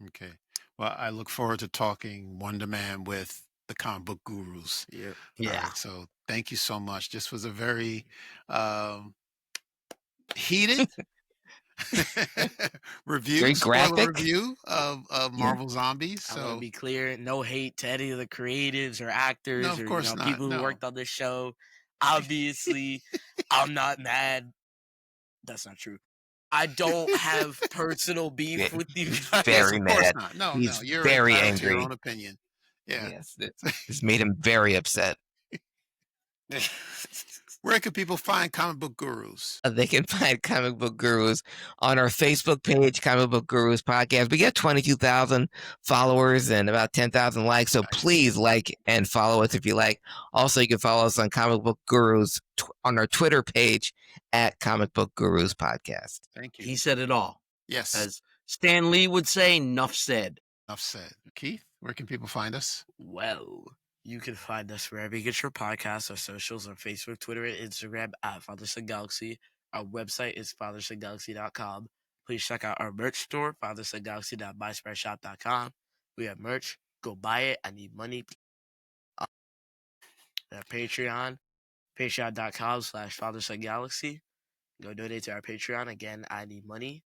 A: Okay. Well, I look forward to talking Wonder Man with the comic book gurus.
D: Yeah.
A: All
B: Yeah.
A: right, so thank you so much. This was a very heated review,
C: Very
A: spoiler
C: graphic.
A: review of
C: Yeah.
A: Marvel Zombies.
D: I want to
A: So
D: be clear, no hate to any of the creatives or
A: no,
D: actors
A: of
D: or
A: course not.
D: people who
A: No.
D: worked on this show. Obviously, I'm not mad. That's not true. I don't have personal beef
C: Yeah,
D: with you
C: he's
D: guys.
A: Yes,
C: very
A: of course
C: mad.
A: not. No,
C: He's
A: you're
C: very
A: entitled to your
C: angry.
A: own opinion. Yeah.
C: Yes, this made him very upset.
A: Where can people find comic book gurus?
C: They can find Comic Book Gurus on our Facebook page, Comic Book Gurus Podcast. We get 22,000 followers and about 10,000 likes. So please like and follow us if you like. Also, you can follow us on Comic Book Gurus on our Twitter page at Comic Book Gurus Podcast.
A: Thank you.
B: He said it all.
A: Yes.
B: As Stan Lee would say, enough said.
A: Enough said. Keith, where can people find us?
D: Well, you can find us wherever you get your podcasts, our socials on Facebook, Twitter, and Instagram at Fatherson Galaxy. Our website is fathersongalaxy.com. Please check out our merch store, fathersongalaxy.myspreadshop.com. We have merch. Go buy it. I need money. Our Patreon, patreon.com/fathersongalaxy. Go donate to our Patreon. Again, I need money.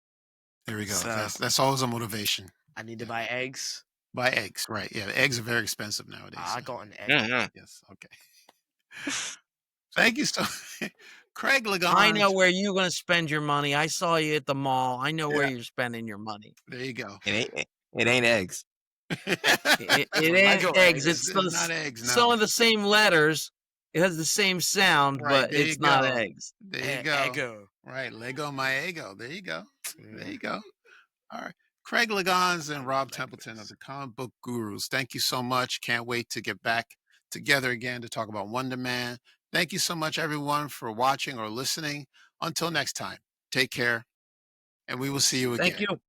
A: There we go.
D: So,
A: That's always a motivation.
D: I need to buy eggs.
A: Buy eggs, right? Yeah, the eggs are very expensive nowadays.
D: I
A: so-
D: got an egg.
B: Mm-hmm.
A: Yes. Okay. Thank you so. Craig Liggeons.
B: I know where you're going to spend your money. I saw you at the mall. I know where
A: Yeah.
B: you're spending your money.
A: There you go.
C: It ain't eggs.
B: It
D: Lego
B: ain't eggs.
A: It's
B: It's
A: not eggs. No.
B: some of the same letters. It has the same sound,
A: Right,
B: but
A: there you
B: it's not
A: go.
B: eggs.
A: There you go.
D: Eggo.
A: Right, Lego my ego. There you go. There
D: Yeah.
A: you go. All right. Craig Liggeons and Rob
D: Legos.
A: Templeton of the Comic Book Gurus. Thank you so much. Can't wait to get back together again to talk about Wonder Man. Thank you so much, everyone, for watching or listening. Until next time, take care, and we will see you again.
B: Thank you.